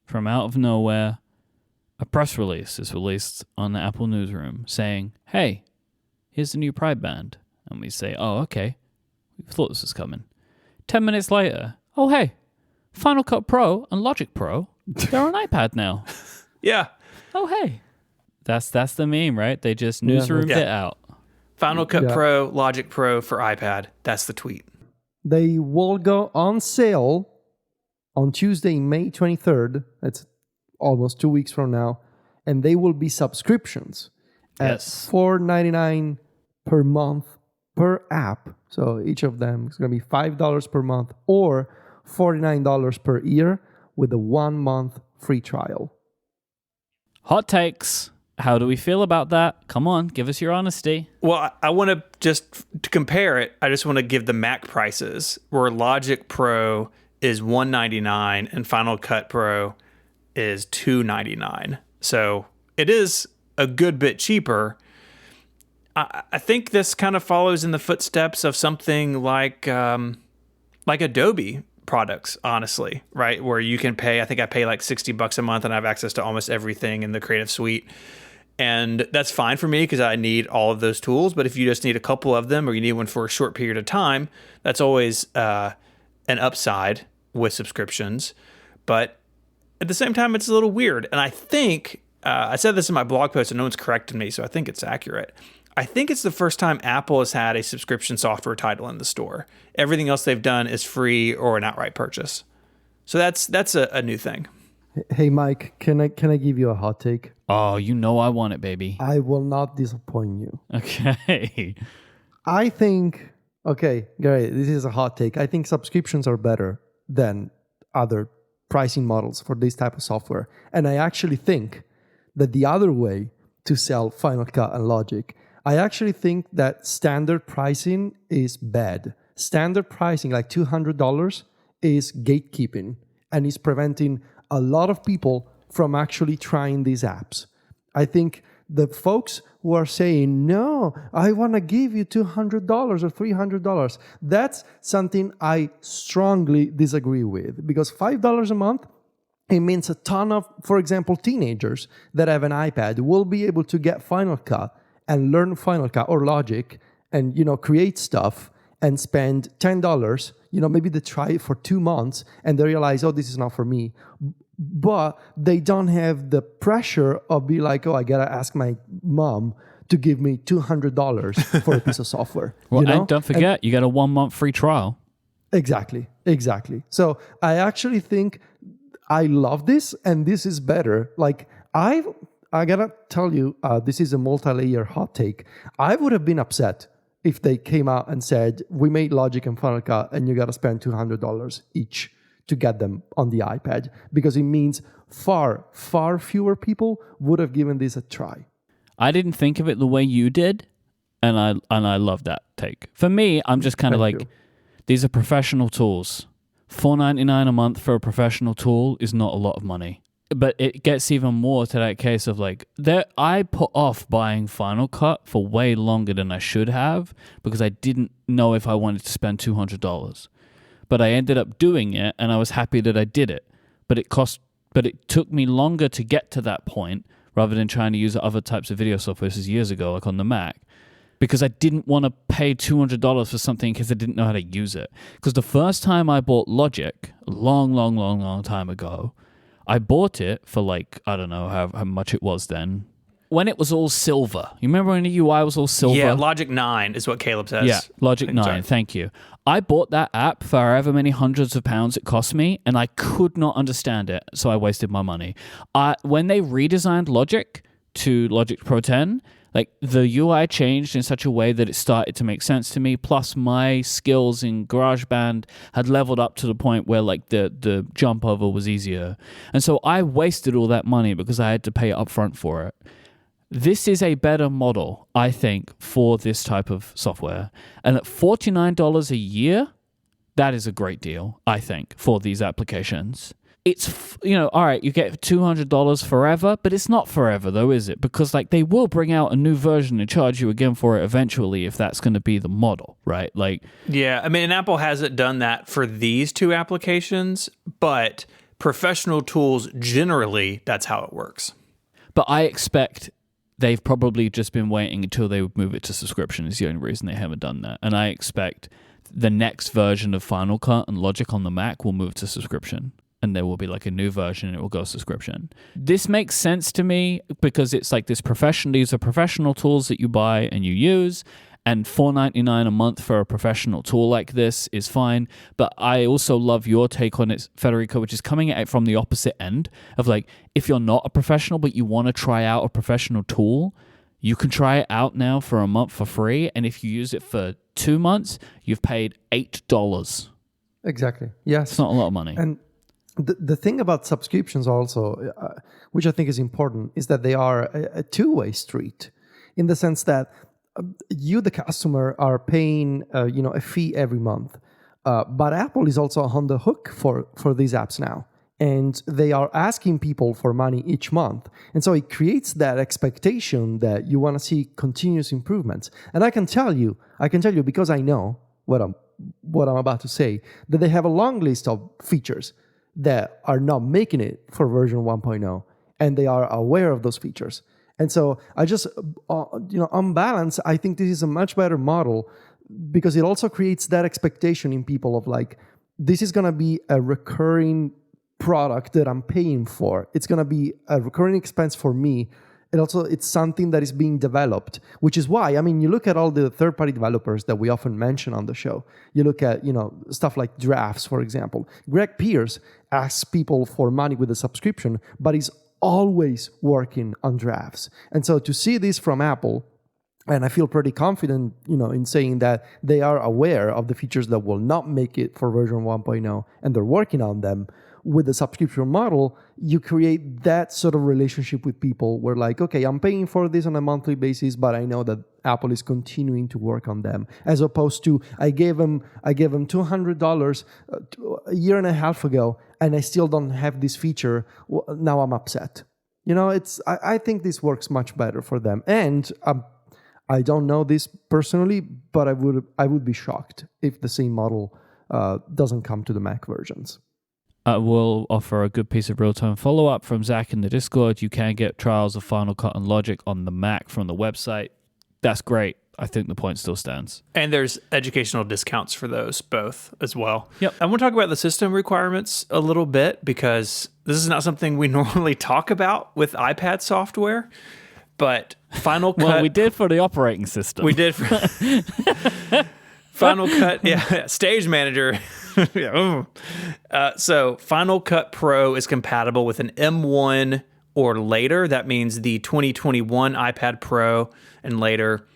from out of nowhere, a press release is released on the Apple Newsroom saying, hey, here's the new Pride band. And we say, oh, okay. We thought this was coming. 10 minutes later, oh, hey, Final Cut Pro and Logic Pro, they're on iPad now. Yeah. Oh, hey. That's the meme, right? They just newsroomed it out. Final Cut Pro, Logic Pro for iPad. That's the tweet. They will go on sale on Tuesday, May 23rd. That's almost 2 weeks from now. And they will be subscriptions at $4.99 per month per app. So each of them is going to be $5 per month or $49 per year with a 1 month free trial. Hot takes. How do we feel about that? Come on, give us your honesty. Well, I want to just to compare it. I just want to give the Mac prices where Logic Pro is $199 and Final Cut Pro is $299. So it is a good bit cheaper. I think this kind of follows in the footsteps of something like Adobe products, honestly, right? Where you can pay, I think I pay like $60 a month and I have access to almost everything in the Creative Suite. And that's fine for me because I need all of those tools. But if you just need a couple of them or you need one for a short period of time, that's always an upside with subscriptions. But at the same time, it's a little weird. And I think, I said this in my blog post and no one's corrected me, so I think it's accurate. I think it's the first time Apple has had a subscription software title in the store. Everything else they've done is free or an outright purchase. So that's a new thing. Hey, Mike, can I give you a hot take? Oh, you know I want it, baby. I will not disappoint you. Okay. I think, okay, great, this is a hot take. I think subscriptions are better than other pricing models for this type of software. And I actually think that the other way to sell Final Cut and Logic, I actually think that standard pricing is bad. Standard pricing, like $200, is gatekeeping and is preventing a lot of people from actually trying these apps. I think the folks who are saying, no, I want to give you $200 or $300, that's something I strongly disagree with, because $5 a month, it means a ton of, for example, teenagers that have an iPad will be able to get Final Cut and learn Final Cut or Logic and, create stuff and spend $10 maybe they try it for 2 months and they realize, oh, this is not for me. But they don't have the pressure of be like, oh, I got to ask my mom to give me $200 for a piece of software. Well, and don't forget, you got a 1 month free trial. Exactly. So I actually think I love this, and this is better. Like I gotta tell you, this is a multi-layer hot take. I would have been upset if they came out and said, we made Logic and Final Cut, and you gotta spend $200 each to get them on the iPad, because it means far, far fewer people would have given this a try. I didn't think of it the way you did, and I love that take. For me, I'm just kind of like, these are professional tools. $4.99 a month for a professional tool is not a lot of money. But it gets even more to that case of like, I put off buying Final Cut for way longer than I should have because I didn't know if I wanted to spend $200. But I ended up doing it, and I was happy that I did it. But it took me longer to get to that point rather than trying to use other types of video software. This is years ago, like on the Mac. Because I didn't want to pay $200 for something because I didn't know how to use it. Because the first time I bought Logic, a long time ago, I bought it for like, I don't know how much it was then. When it was all silver. You remember when the UI was all silver? Yeah, Logic 9 is what Caleb says. Yeah, Logic 9, sorry. Thank you. I bought that app for however many hundreds of pounds it cost me, and I could not understand it, so I wasted my money. When they redesigned Logic to Logic Pro 10, like the UI changed in such a way that it started to make sense to me. Plus my skills in GarageBand had leveled up to the point where like the jump over was easier. And so I wasted all that money because I had to pay upfront for it. This is a better model, I think, for this type of software. And at $49 a year, that is a great deal, I think, for these applications. It's, all right, you get $200 forever, but it's not forever though, is it? Because like they will bring out a new version and charge you again for it eventually if that's going to be the model, right? Like, yeah, I mean, Apple hasn't done that for these two applications, but professional tools generally, that's how it works. But I expect they've probably just been waiting until they would move it to subscription is the only reason they haven't done that. And I expect the next version of Final Cut and Logic on the Mac will move to subscription. And there will be like a new version and it will go subscription. This makes sense to me because it's like these are professional tools that you buy and you use, and $4.99 a month for a professional tool like this is fine. But I also love your take on it, Federico, which is coming at it from the opposite end of like, if you're not a professional but you want to try out a professional tool, you can try it out now for a month for free. And if you use it for 2 months, you've paid $8. Exactly. Yes. It's not a lot of money. And the thing about subscriptions also, which I think is important, is that they are a two-way street in the sense that you, the customer, are paying a fee every month. But Apple is also on the hook for these apps now. And they are asking people for money each month. And so it creates that expectation that you want to see continuous improvements. And I can tell you because I know what I'm about to say, that they have a long list of features that are not making it for version 1.0, and they are aware of those features. And so I just, on balance, I think this is a much better model because it also creates that expectation in people of like, this is going to be a recurring product that I'm paying for. It's going to be a recurring expense for me. And also it's something that is being developed, which is why, I mean, you look at all the third-party developers that we often mention on the show. You look at, stuff like Drafts, for example. Greg Pierce asks people for money with a subscription, but he's always working on Drafts. And so to see this from Apple, and I feel pretty confident, in saying that they are aware of the features that will not make it for version 1.0, and they're working on them. With the subscription model, you create that sort of relationship with people where like, okay, I'm paying for this on a monthly basis, but I know that Apple is continuing to work on them, as opposed to I gave them $200 a year and a half ago, and I still don't have this feature. Well, now I'm upset. I think this works much better for them, and I don't know this personally, but I would be shocked if the same model doesn't come to the Mac versions. We'll offer a good piece of real-time follow-up from Zach in the Discord. You can get trials of Final Cut and Logic on the Mac from the website. that's great. I think the point still stands. And there's educational discounts for those both as well. Yep. I want to talk about the system requirements a little bit because this is not something we normally talk about with iPad software, but Final Cut... Well, we did for the operating system. We did for... Final Cut, Stage Manager. So Final Cut Pro is compatible with an M1 or later. That means the 2021 iPad Pro and later,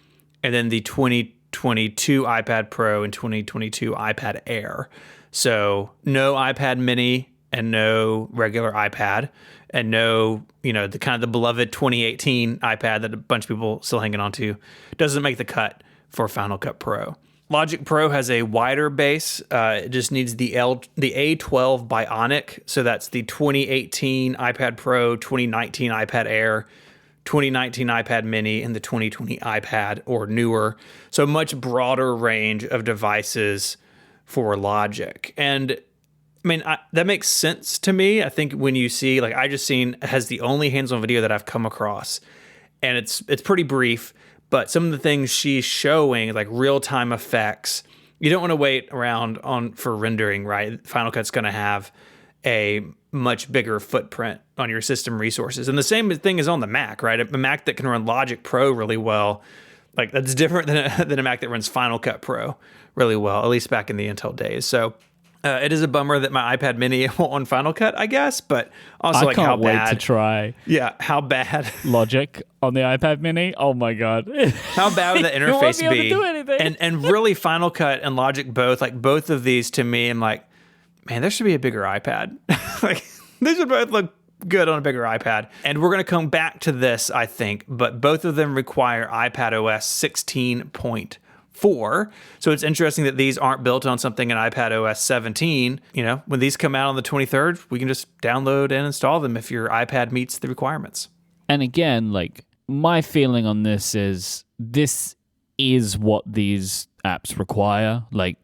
and then the 2022 iPad Pro and 2022 iPad Air. So no iPad Mini and no regular iPad, and no, the kind of the beloved 2018 iPad that a bunch of people still hanging on to doesn't make the cut for Final Cut Pro. Logic Pro has a wider base. It just needs the A12 Bionic. So that's the 2018 iPad Pro, 2019 iPad Air, 2019 iPad Mini, and the 2020 iPad or newer. So much broader range of devices for Logic. And I mean, that makes sense to me. I think when you see, like I just seen, has the only hands-on video that I've come across. And it's pretty brief. But some of the things she's showing, like real-time effects, you don't want to wait around for rendering, right? Final Cut's going to have a much bigger footprint on your system resources. And the same thing is on the Mac, right? A Mac that can run Logic Pro really well, like that's different than a Mac that runs Final Cut Pro really well, at least back in the Intel days. So it is a bummer that my iPad Mini won't on Final Cut, I guess, but also I can't how wait bad. to try. Yeah, how bad Logic on the iPad Mini. Oh my god, how bad would the interface you won't be? Able be? to do anything. And really, Final Cut and Logic both of these to me, I'm like, man, there should be a bigger iPad. Like these would both look good on a bigger iPad. And we're going to come back to this, I think, but both of them require iPad OS 16.4. So it's interesting that these aren't built on something in iPad OS 17. When these come out on the 23rd, we can just download and install them if your iPad meets the requirements. And again, like my feeling on this is what these apps require. Like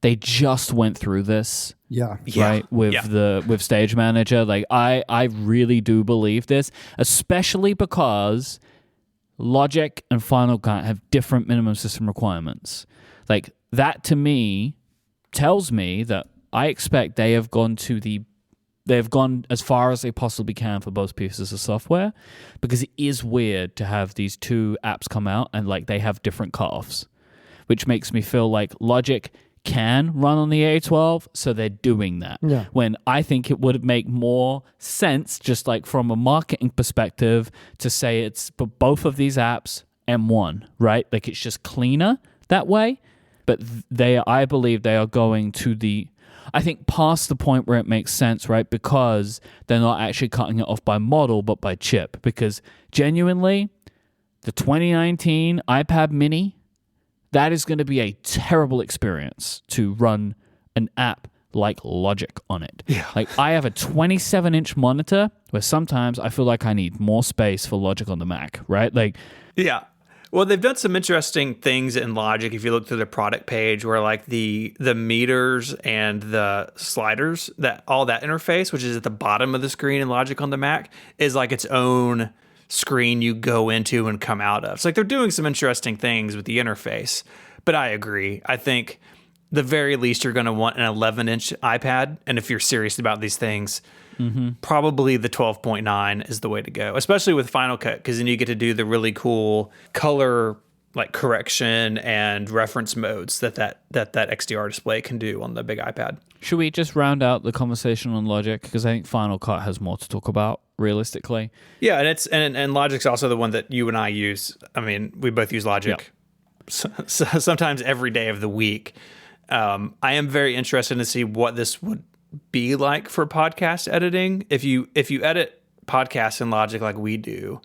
they just went through this. Yeah. Right. With Stage Manager. Like I really do believe this, especially because Logic and Final Cut have different minimum system requirements. Like that to me tells me that I expect they've gone as far as they possibly can for both pieces of software, because it is weird to have these two apps come out and like they have different cutoffs, which makes me feel like Logic can run on the A12, so they're doing that. Yeah. When I think it would make more sense, just like from a marketing perspective, to say it's for both of these apps M1, right? Like it's just cleaner that way. But I believe they are going to I think past the point where it makes sense, right? Because they're not actually cutting it off by model, but by chip. Because genuinely, the 2019 iPad Mini, that is going to be a terrible experience to run an app like Logic on it. Yeah. Like I have a 27-inch monitor where sometimes I feel like I need more space for Logic on the Mac, right? Like, yeah. Well, they've done some interesting things in Logic. If you look through the product page, where like the meters and the sliders, all that interface, which is at the bottom of the screen in Logic on the Mac, is like its own screen you go into and come out of. So like they're doing some interesting things with the interface. But I agree. I think the very least you're going to want an 11-inch iPad, and if you're serious about these things, probably the 12.9 is the way to go, especially with Final Cut, because then you get to do the really cool color like correction and reference modes that XDR display can do on the big iPad. should we just round out the conversation on Logic? Because I think Final Cut has more to talk about realistically. Yeah, and Logic's also the one that you and I use. I mean, we both use Logic sometimes every day of the week. I am very interested to see what this would be like for podcast editing. If you edit podcasts in Logic like we do,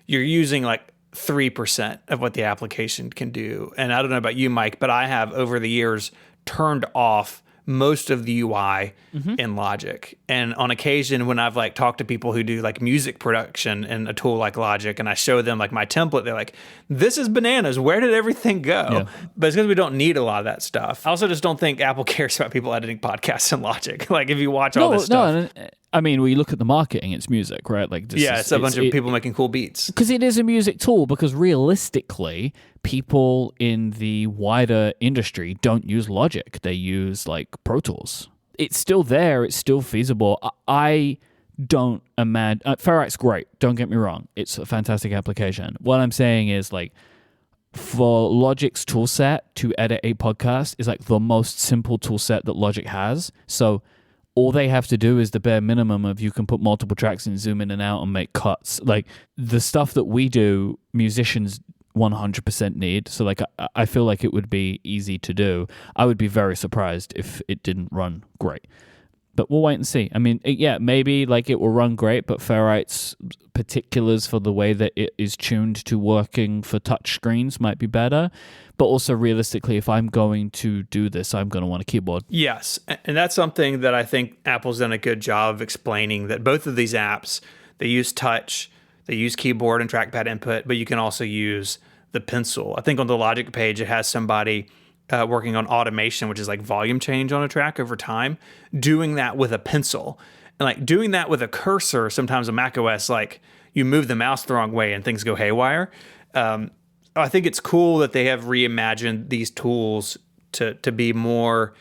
you're using like 3% of what the application can do. And I don't know about you, Mike, but I have over the years turned off most of the UI in Logic. And on occasion when I've like talked to people who do like music production in a tool like Logic, and I show them like my template, they're like, this is bananas. Where did everything go? Yeah. But it's because we don't need a lot of that stuff. I also just don't think Apple cares about people editing podcasts in Logic. Like if you watch all this stuff. No, I mean, when you look at the marketing, it's music, right? Like, It's a bunch of people making cool beats. Because it is a music tool, because realistically, people in the wider industry don't use Logic. They use, like, Pro Tools. It's still there. It's still feasible. I don't imagine... Ferrite's great. Don't get me wrong. It's a fantastic application. What I'm saying is, like, for Logic's toolset to edit a podcast is, like, the most simple toolset that Logic has. So all they have to do is the bare minimum of you can put multiple tracks and zoom in and out and make cuts. Like, the stuff that we do, musicians 100% need. So, like, I feel like it would be easy to do. I would be very surprised if it didn't run great. But we'll wait and see. I mean, maybe, like, it will run great, but Ferrite's particulars for the way that it is tuned to working for touch screens might be better. But also, realistically, if I'm going to do this, I'm going to want a keyboard. Yes, and that's something that I think Apple's done a good job of explaining, that both of these apps, they use touch, they use keyboard and trackpad input, but you can also use the pencil. I think on the Logic page, it has somebody working on automation, which is like volume change on a track over time, doing that with a pencil. And like doing that with a cursor, sometimes on macOS, like you move the mouse the wrong way and things go haywire. I think it's cool that they have reimagined these tools to be more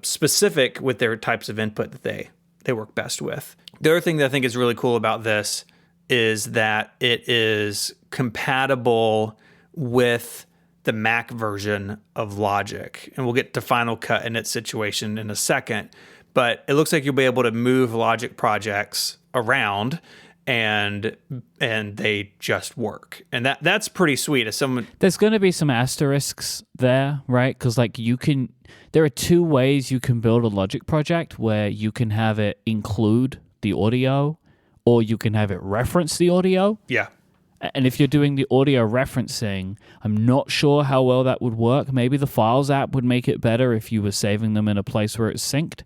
specific with their types of input that they work best with. The other thing that I think is really cool about this is that it is compatible with the Mac version of Logic. And we'll get to Final Cut in its situation in a second. But it looks like you'll be able to move Logic projects around and they just work. And that's pretty sweet. As someone, there's going to be some asterisks there, right? Because, like, there are two ways you can build a Logic project, where you can have it include the audio or you can have it reference the audio. Yeah. And if you're doing the audio referencing, I'm not sure how well that would work. Maybe the Files app would make it better if you were saving them in a place where it's synced.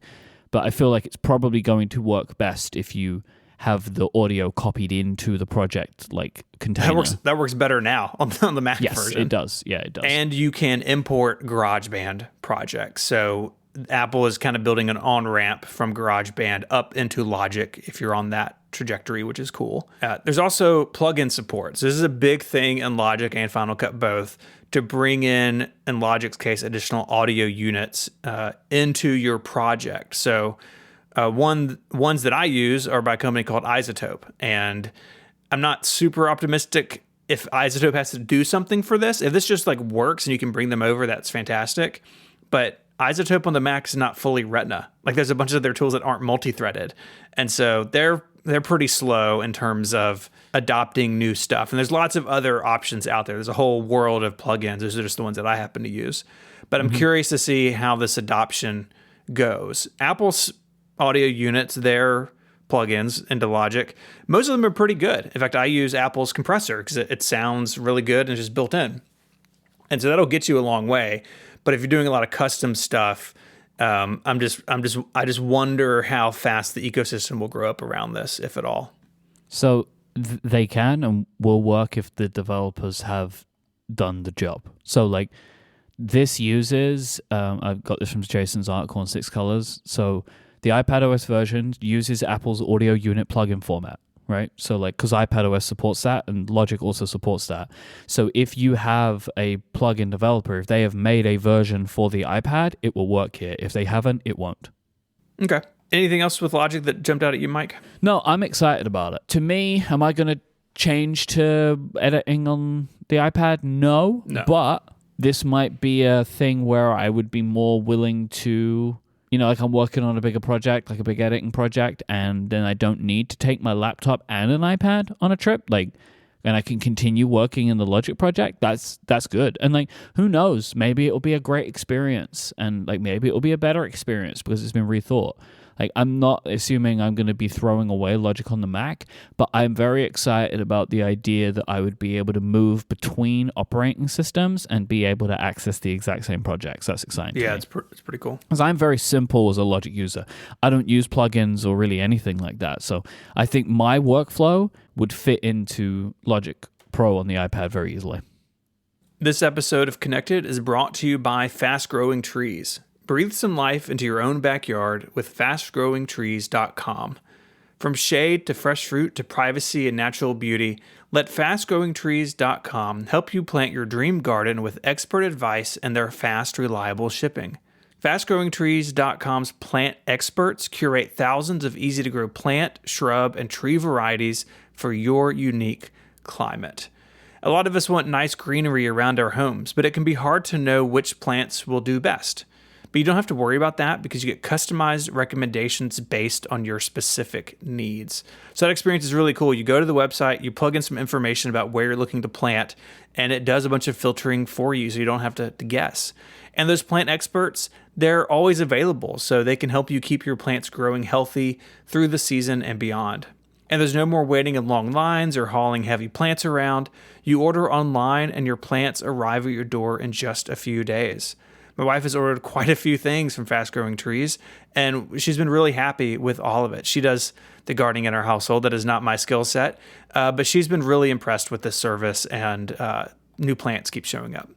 But I feel like it's probably going to work best if you have the audio copied into the project, like, container. That works better now on the Mac version. Yes, it does. Yeah, it does. And you can import GarageBand projects. So Apple is kind of building an on-ramp from GarageBand up into Logic if you're on that trajectory, which is cool. There's also plugin support. So this is a big thing in Logic and Final Cut both, to bring in Logic's case, additional audio units into your project. So ones that I use are by a company called Isotope. And I'm not super optimistic if Isotope has to do something for this. If this just, like, works and you can bring them over, that's fantastic. But Isotope on the Mac is not fully Retina. Like, there's a bunch of their tools that aren't multi-threaded. And so they're pretty slow in terms of adopting new stuff. And there's lots of other options out there. There's a whole world of plugins. Those are just the ones that I happen to use. But I'm curious to see how this adoption goes. Apple's audio units, their plugins into Logic, most of them are pretty good. In fact, I use Apple's compressor because it sounds really good and it's just built in. And so that'll get you a long way. But if you're doing a lot of custom stuff, I just wonder how fast the ecosystem will grow up around this, if at all. So they can and will work if the developers have done the job. So, like, this uses, I've got this from Jason's article on 6 Colors. So the iPadOS version uses Apple's audio unit plugin format, right? So, like, because iPadOS supports that and Logic also supports that. So if you have a plugin developer, if they have made a version for the iPad, it will work here. If they haven't, it won't. Okay. Anything else with Logic that jumped out at you, Mike? No, I'm excited about it. To me, am I going to change to editing on the iPad? No. But this might be a thing where I would be more willing to, you know, like, I'm working on a bigger project, like a big editing project, and then I don't need to take my laptop and an iPad on a trip, like, and I can continue working in the Logic project. That's good. And, like, who knows? Maybe it'll be a great experience, and, like, maybe it'll be a better experience because it's been rethought. Like, I'm not assuming I'm going to be throwing away Logic on the Mac, but I'm very excited about the idea that I would be able to move between operating systems and be able to access the exact same projects. That's exciting. Yeah, it's pretty cool. Because I'm very simple as a Logic user. I don't use plugins or really anything like that. So I think my workflow would fit into Logic Pro on the iPad very easily. This episode of Connected is brought to you by Fast Growing Trees. Breathe some life into your own backyard with fastgrowingtrees.com. From shade to fresh fruit to privacy and natural beauty, let fastgrowingtrees.com help you plant your dream garden with expert advice and their fast, reliable shipping. Fastgrowingtrees.com's plant experts curate thousands of easy-to-grow plant, shrub, and tree varieties for your unique climate. A lot of us want nice greenery around our homes, but it can be hard to know which plants will do best. But you don't have to worry about that because you get customized recommendations based on your specific needs. So that experience is really cool. You go to the website, you plug in some information about where you're looking to plant, and it does a bunch of filtering for you so you don't have to guess. And those plant experts, they're always available, so they can help you keep your plants growing healthy through the season and beyond. And there's no more waiting in long lines or hauling heavy plants around. You order online and your plants arrive at your door in just a few days. My wife has ordered quite a few things from Fast Growing Trees, and she's been really happy with all of it. She does the gardening in our household. That is not my skill set, but she's been really impressed with this service, and new plants keep showing up.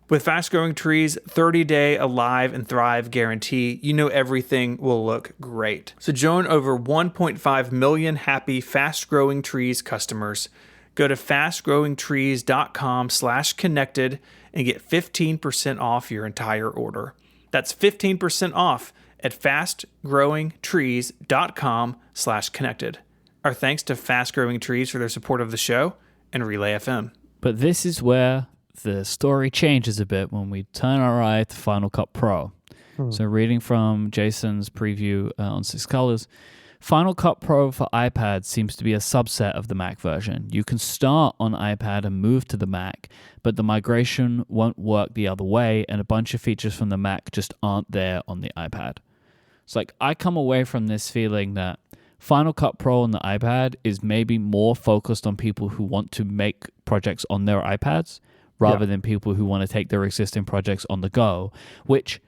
With Fast Growing Trees' 30-day Alive and Thrive guarantee, you know everything will look great. So join over 1.5 million happy Fast Growing Trees customers. Go to fastgrowingtrees.com/connected and get 15% off your entire order. That's 15% off at fastgrowingtrees.com/connected. Our thanks to Fast Growing Trees for their support of the show and Relay FM. But this is where the story changes a bit when we turn our eye to Final Cut Pro. So reading from Jason's preview on 6 Colors, Final Cut Pro for iPad seems to be a subset of the Mac version. You can start on iPad and move to the Mac, but the migration won't work the other way, and a bunch of features from the Mac just aren't there on the iPad. It's like I come away from this feeling that Final Cut Pro on the iPad is maybe more focused on people who want to make projects on their iPads rather than people who want to take their existing projects on the go, which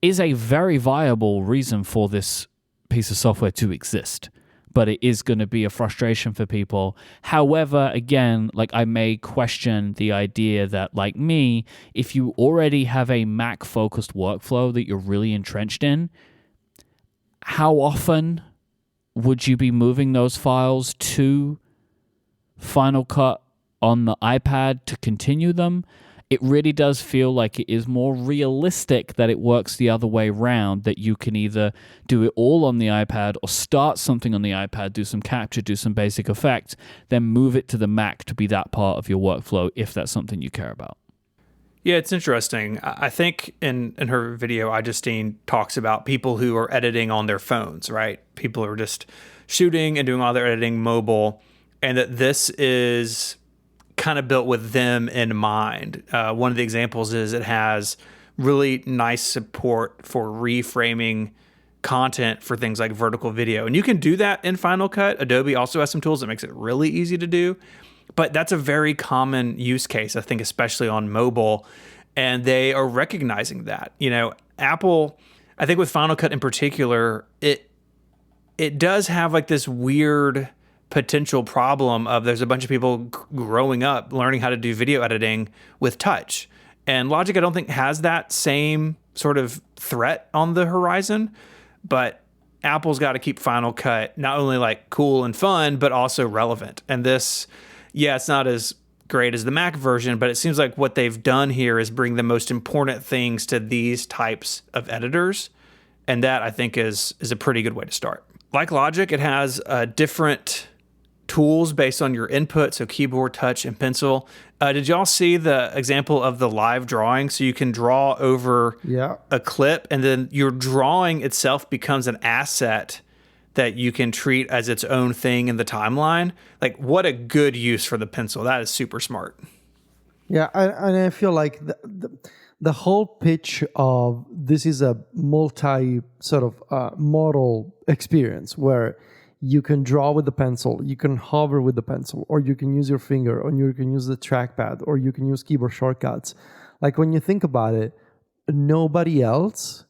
is a very viable reason for this piece of software to exist. But it is going to be a frustration for people. However, again, like I may question the idea that, like me, if you already have a Mac-focused workflow that you're really entrenched in, how often would you be moving those files to Final Cut on the iPad to continue them? It really does feel like it is more realistic that it works the other way around, that you can either do it all on the iPad or start something on the iPad, do some capture, do some basic effects, then move it to the Mac to be that part of your workflow if that's something you care about. Yeah, it's interesting. I think in her video, Justine talks about people who are editing on their phones, right? People who are just shooting and doing all their editing mobile, and that this is kind of built with them in mind. One of the examples is it has really nice support for reframing content for things like vertical video. And you can do that in Final Cut. Adobe also has some tools that makes it really easy to do. But that's a very common use case, I think, especially on mobile. And they are recognizing that. You know, Apple, I think with Final Cut in particular, it does have like this weird potential problem of there's a bunch of people growing up learning how to do video editing with touch. And Logic, I don't think, has that same sort of threat on the horizon, but Apple's got to keep Final Cut not only like cool and fun, but also relevant. And this, yeah, it's not as great as the Mac version, but it seems like what they've done here is bring the most important things to these types of editors. And that, I think, is a pretty good way to start. Like Logic, it has different tools based on your input, so keyboard, touch, and pencil. Did y'all see the example of the live drawing? So you can draw over a clip, and then your drawing itself becomes an asset that you can treat as its own thing in the timeline. Like, what a good use for the pencil. That is super smart. Yeah, and I feel like the whole pitch of this is a multi sort of modal experience where you can draw with the pencil, you can hover with the pencil, or you can use your finger, or you can use the trackpad, or you can use keyboard shortcuts. Like when you think about it, nobody else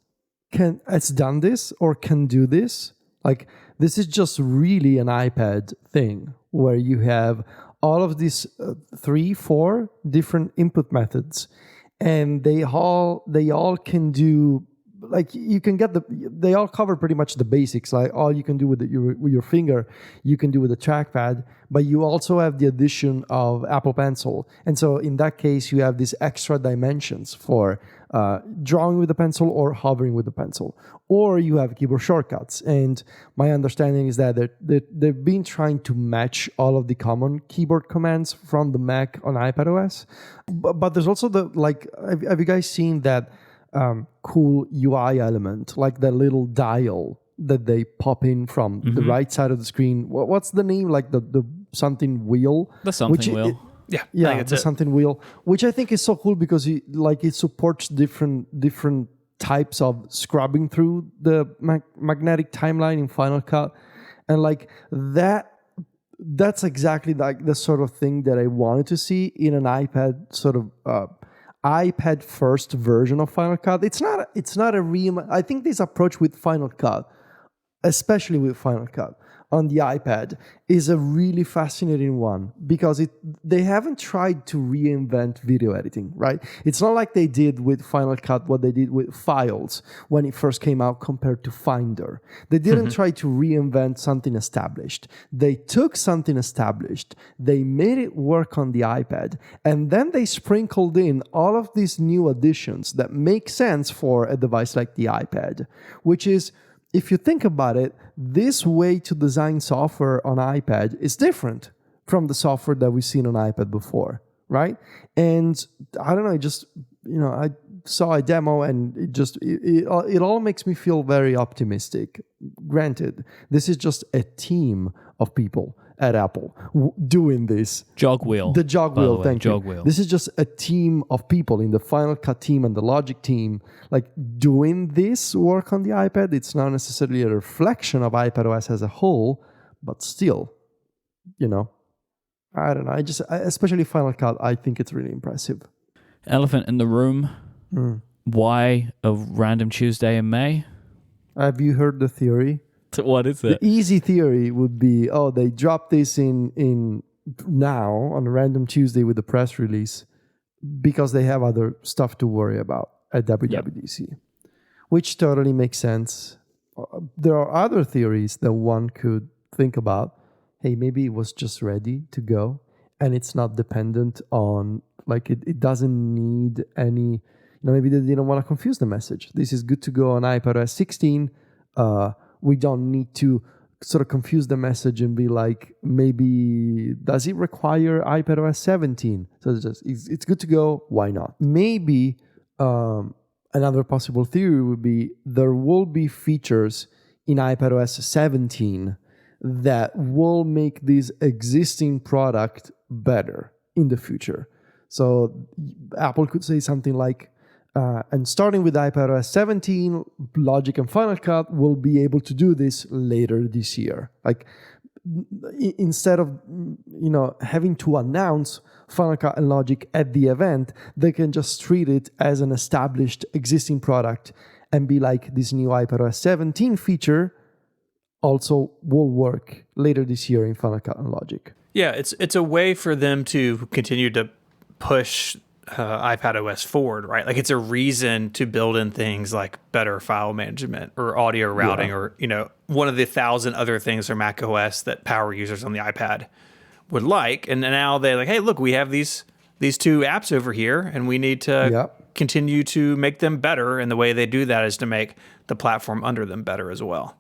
has done this or can do this. Like this is just really an iPad thing where you have all of these 3-4 different input methods, and they all can do like you can get they all cover pretty much the basics. Like all you can do with your finger, you can do with the trackpad, but you also have the addition of Apple Pencil. And so in that case, you have these extra dimensions for drawing with the pencil or hovering with the pencil, or you have keyboard shortcuts. And my understanding is that they've been trying to match all of the common keyboard commands from the Mac on iPadOS. But there's also have you guys seen that cool UI element, like the little dial that they pop in from the right side of the screen? What's the name? Like the something wheel? The something wheel. Yeah, The something wheel, which I think is so cool because it supports different types of scrubbing through the magnetic timeline in Final Cut, and like that's exactly like the sort of thing that I wanted to see in an iPad sort of iPad first version of Final Cut. It's not a I think this approach with Final Cut, especially with Final Cut on the iPad, is a really fascinating one because they haven't tried to reinvent video editing, right? It's not like they did with Final Cut what they did with Files when it first came out compared to Finder. They didn't try to reinvent something established. They took something established, they made it work on the iPad, and then they sprinkled in all of these new additions that make sense for a device like the iPad, which is, if you think about it, this way to design software on iPad is different from the software that we've seen on iPad before, right? And I don't know, I saw a demo and it all makes me feel very optimistic. Granted, this is just a team of people at Apple doing this. Jog wheel. The jog wheel, thank you. Jog wheel. This is just a team of people in the Final Cut team and the Logic team, like doing this work on the iPad. It's not necessarily a reflection of iPadOS as a whole, but still, I don't know. Especially Final Cut, I think it's really impressive. Elephant in the room. Why a random Tuesday in May? Have you heard the theory? What is it? The easy theory would be, they dropped this in now on a random Tuesday with the press release because they have other stuff to worry about at WWDC, which totally makes sense. There are other theories that one could think about. Hey, maybe it was just ready to go and it's not dependent on, like, it doesn't need any, maybe they didn't want to confuse the message. This is good to go on iPadOS 16. We don't need to sort of confuse the message and be like, maybe does it require iPadOS 17? So it's good to go. Why not? Maybe another possible theory would be there will be features in iPadOS 17 that will make this existing product better in the future. So Apple could say something like, and starting with iPadOS 17, Logic and Final Cut will be able to do this later this year. Like, instead of having to announce Final Cut and Logic at the event, they can just treat it as an established existing product and be like, this new iPadOS 17 feature also will work later this year in Final Cut and Logic. Yeah, it's a way for them to continue to push iPadOS forward, right? Like, it's a reason to build in things like better file management or audio routing, or one of the 1,000 other things from macOS that power users on the iPad would like. And now they're like, hey, look, we have these two apps over here, and we need to continue to make them better. And the way they do that is to make the platform under them better as well.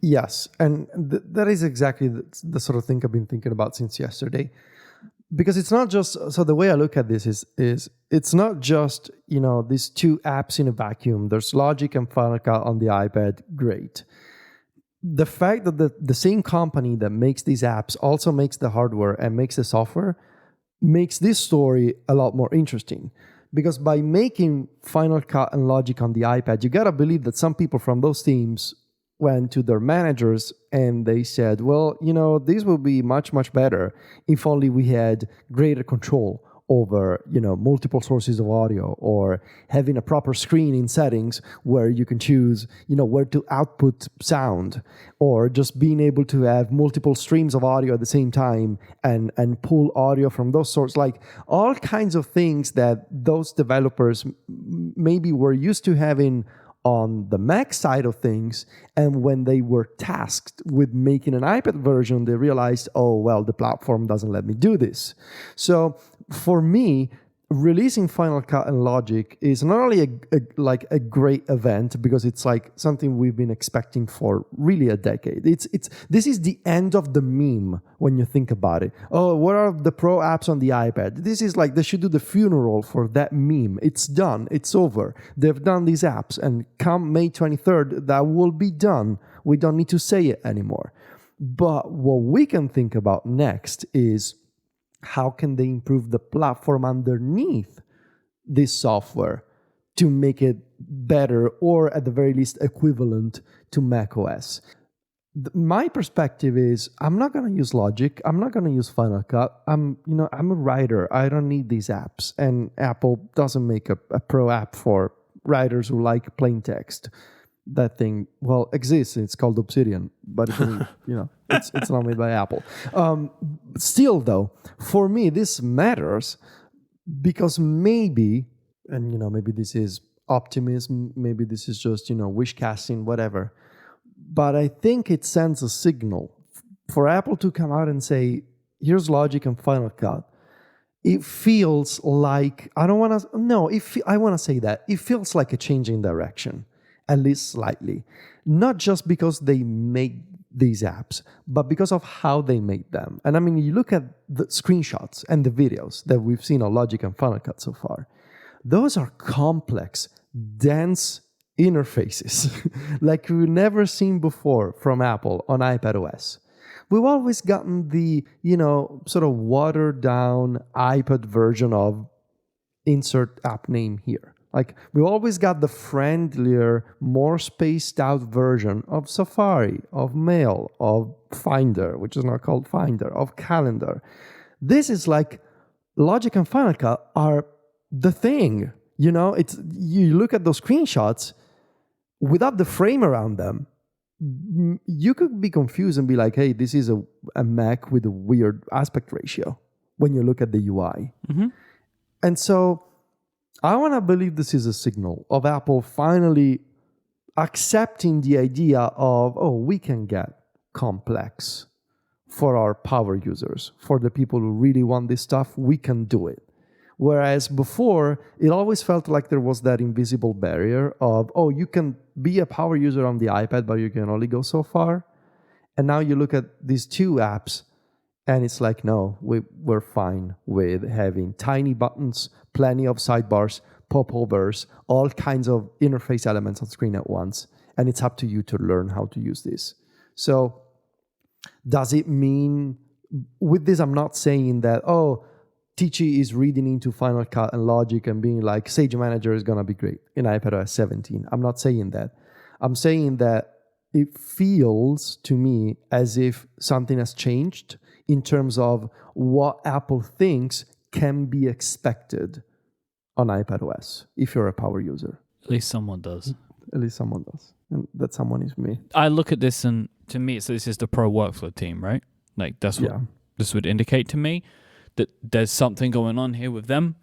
Yes, and that is exactly the sort of thing I've been thinking about since yesterday. Because it's not just, so the way I look at this is it's not just, these two apps in a vacuum. There's Logic and Final Cut on the iPad, great. The fact that the same company that makes these apps also makes the hardware and makes the software makes this story a lot more interesting. Because by making Final Cut and Logic on the iPad, you gotta believe that some people from those teams went to their managers and they said, well, this will be much, much better if only we had greater control over, multiple sources of audio, or having a proper screen in settings where you can choose, where to output sound, or just being able to have multiple streams of audio at the same time and pull audio from those sources, like all kinds of things that those developers maybe were used to having on the Mac side of things. And when they were tasked with making an iPad version, they realized, oh, well, the platform doesn't let me do this. So for me, releasing Final Cut and Logic is not only a great event because it's like something we've been expecting for really a decade. This is the end of the meme when you think about it. Oh, what are the pro apps on the iPad? This is like they should do the funeral for that meme. It's done. It's over. They've done these apps, and come May 23rd, that will be done. We don't need to say it anymore. But what we can think about next is how can they improve the platform underneath this software to make it better or at the very least equivalent to macOS? My perspective is I'm not going to use Logic. I'm not going to use Final Cut. I'm a writer. I don't need these apps. And Apple doesn't make a pro app for writers who like plain text. That thing, well, exists. It's called Obsidian, but it doesn't, it's not made by Apple. Still, though, for me, this matters because maybe this is optimism, maybe this is just, wish casting, whatever. But I think it sends a signal for Apple to come out and say, here's Logic and Final Cut. It feels like, I want to say that. It feels like a change in direction. At least slightly. Not just because they make these apps, but because of how they make them. And I mean, you look at the screenshots and the videos that we've seen on Logic and Final Cut so far. Those are complex, dense interfaces like we've never seen before from Apple on iPadOS. We've always gotten the, sort of watered down iPad version of insert app name here. Like, we always got the friendlier, more spaced out version of Safari, of Mail, of Finder, which is not called Finder, of Calendar. This is like Logic and Final Cut are the thing. You look at those screenshots without the frame around them. You could be confused and be like, hey, this is a Mac with a weird aspect ratio when you look at the UI. Mm-hmm. And so I want to believe this is a signal of Apple finally accepting the idea of, we can get complex for our power users. For the people who really want this stuff, we can do it. Whereas before, it always felt like there was that invisible barrier of, you can be a power user on the iPad, but you can only go so far. And now you look at these two apps, and it's like, no, we're fine with having tiny buttons, plenty of sidebars, popovers, all kinds of interface elements on screen at once. And it's up to you to learn how to use this. So does it mean, with this, I'm not saying that, Ticci is reading into Final Cut and Logic and being like, Sage Manager is going to be great in iPadOS 17. I'm not saying that. I'm saying that it feels to me as if something has changed in terms of what Apple thinks can be expected on iPadOS if you're a power user. At least someone does. At least someone does. And that someone is me. I look at this and to me, so this is the pro workflow team, right? Like that's what this would indicate to me, that there's something going on here with them,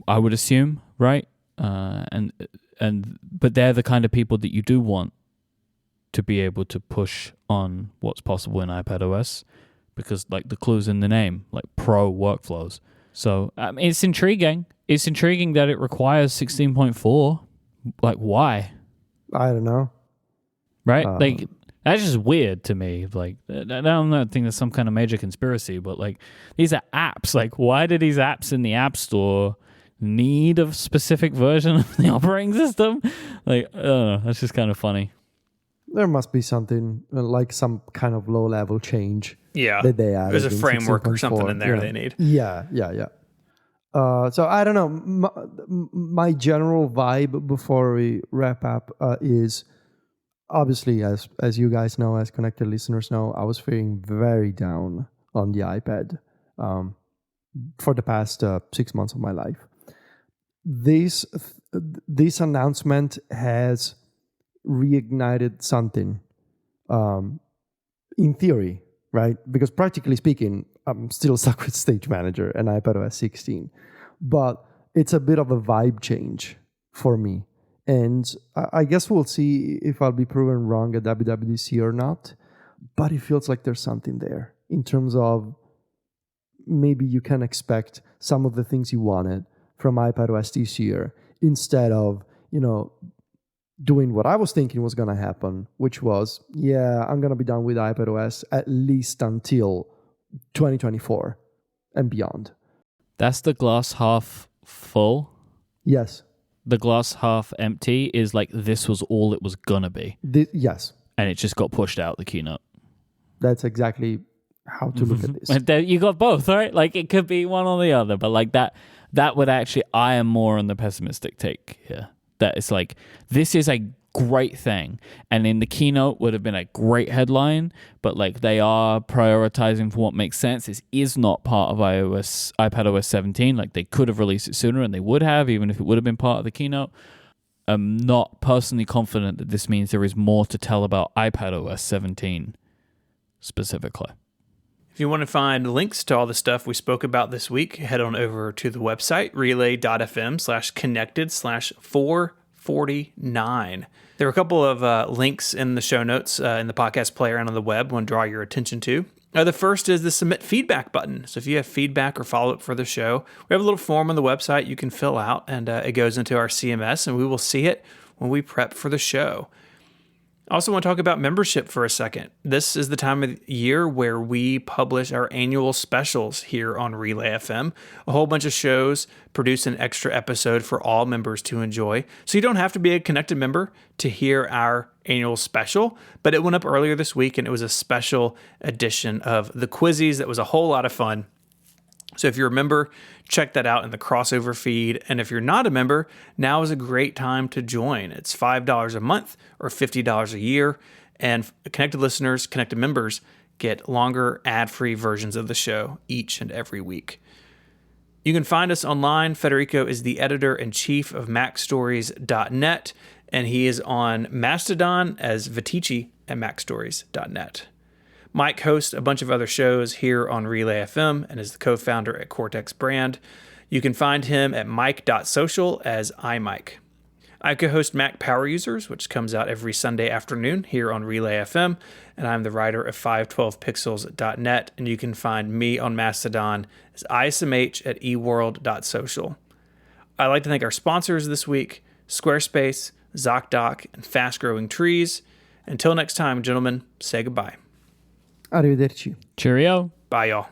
I would assume, right? But they're the kind of people that you do want to be able to push on what's possible in iPadOS, because like the clue's in the name, like pro workflows. So it's intriguing. It's intriguing that it requires 16.4. Like, why? I don't know. Right? Like, that's just weird to me. Like, I don't think there's some kind of major conspiracy, but like, these are apps. Like, why do these apps in the App Store need a specific version of the operating system? Like, I don't know. That's just kind of funny. There must be something like some kind of low-level change. Yeah, that they added. There's a framework or something in there they need. Yeah. So I don't know. My general vibe before we wrap up is obviously, as you guys know, as connected listeners know, I was feeling very down on the iPad for the past 6 months of my life. This announcement has reignited something in theory, right? Because practically speaking, I'm still stuck with Stage Manager and iPadOS 16. But it's a bit of a vibe change for me. And I guess we'll see if I'll be proven wrong at WWDC or not. But it feels like there's something there in terms of maybe you can expect some of the things you wanted from iPadOS this year instead of, doing what I was thinking was going to happen, which was, I'm going to be done with iPadOS at least until 2024 and beyond. That's the glass half full. Yes. The glass half empty is like this was all it was going to be. Yes. And it just got pushed out the keynote. That's exactly how to look at this. You got both, right? Like it could be one or the other, but like that would actually, I am more on the pessimistic take here. That it's like, this is a great thing. And in the keynote would have been a great headline, but like they are prioritizing for what makes sense. This is not part of iPadOS 17. Like they could have released it sooner and they would have, even if it would have been part of the keynote. I'm not personally confident that this means there is more to tell about iPadOS 17 specifically. If you want to find links to all the stuff we spoke about this week, head on over to the website, relay.fm/connected/449. There are a couple of links in the show notes in the podcast player and on the web I want to draw your attention to. The first is the submit feedback button. So if you have feedback or follow-up for the show, we have a little form on the website you can fill out, and it goes into our CMS, and we will see it when we prep for the show. I also want to talk about membership for a second. This is the time of year where we publish our annual specials here on Relay FM. A whole bunch of shows produce an extra episode for all members to enjoy. So you don't have to be a Connected member to hear our annual special, but it went up earlier this week and it was a special edition of the Quizzies that was a whole lot of fun. So if you're a member, check that out in the crossover feed. And if you're not a member, now is a great time to join. It's $5 a month or $50 a year. And Connected listeners, Connected members get longer ad-free versions of the show each and every week. You can find us online. Federico is the editor-in-chief of MacStories.net, and he is on Mastodon as Vitici at MacStories.net. Mike hosts a bunch of other shows here on Relay FM and is the co-founder at Cortex Brand. You can find him at mike.social as iMike. I co-host Mac Power Users, which comes out every Sunday afternoon here on Relay FM, and I'm the writer of 512pixels.net, and you can find me on Mastodon as ismh at eworld.social. I'd like to thank our sponsors this week, Squarespace, ZocDoc, and Fast Growing Trees. Until next time, gentlemen, say goodbye. Arrivederci. Cheerio. Bye, y'all.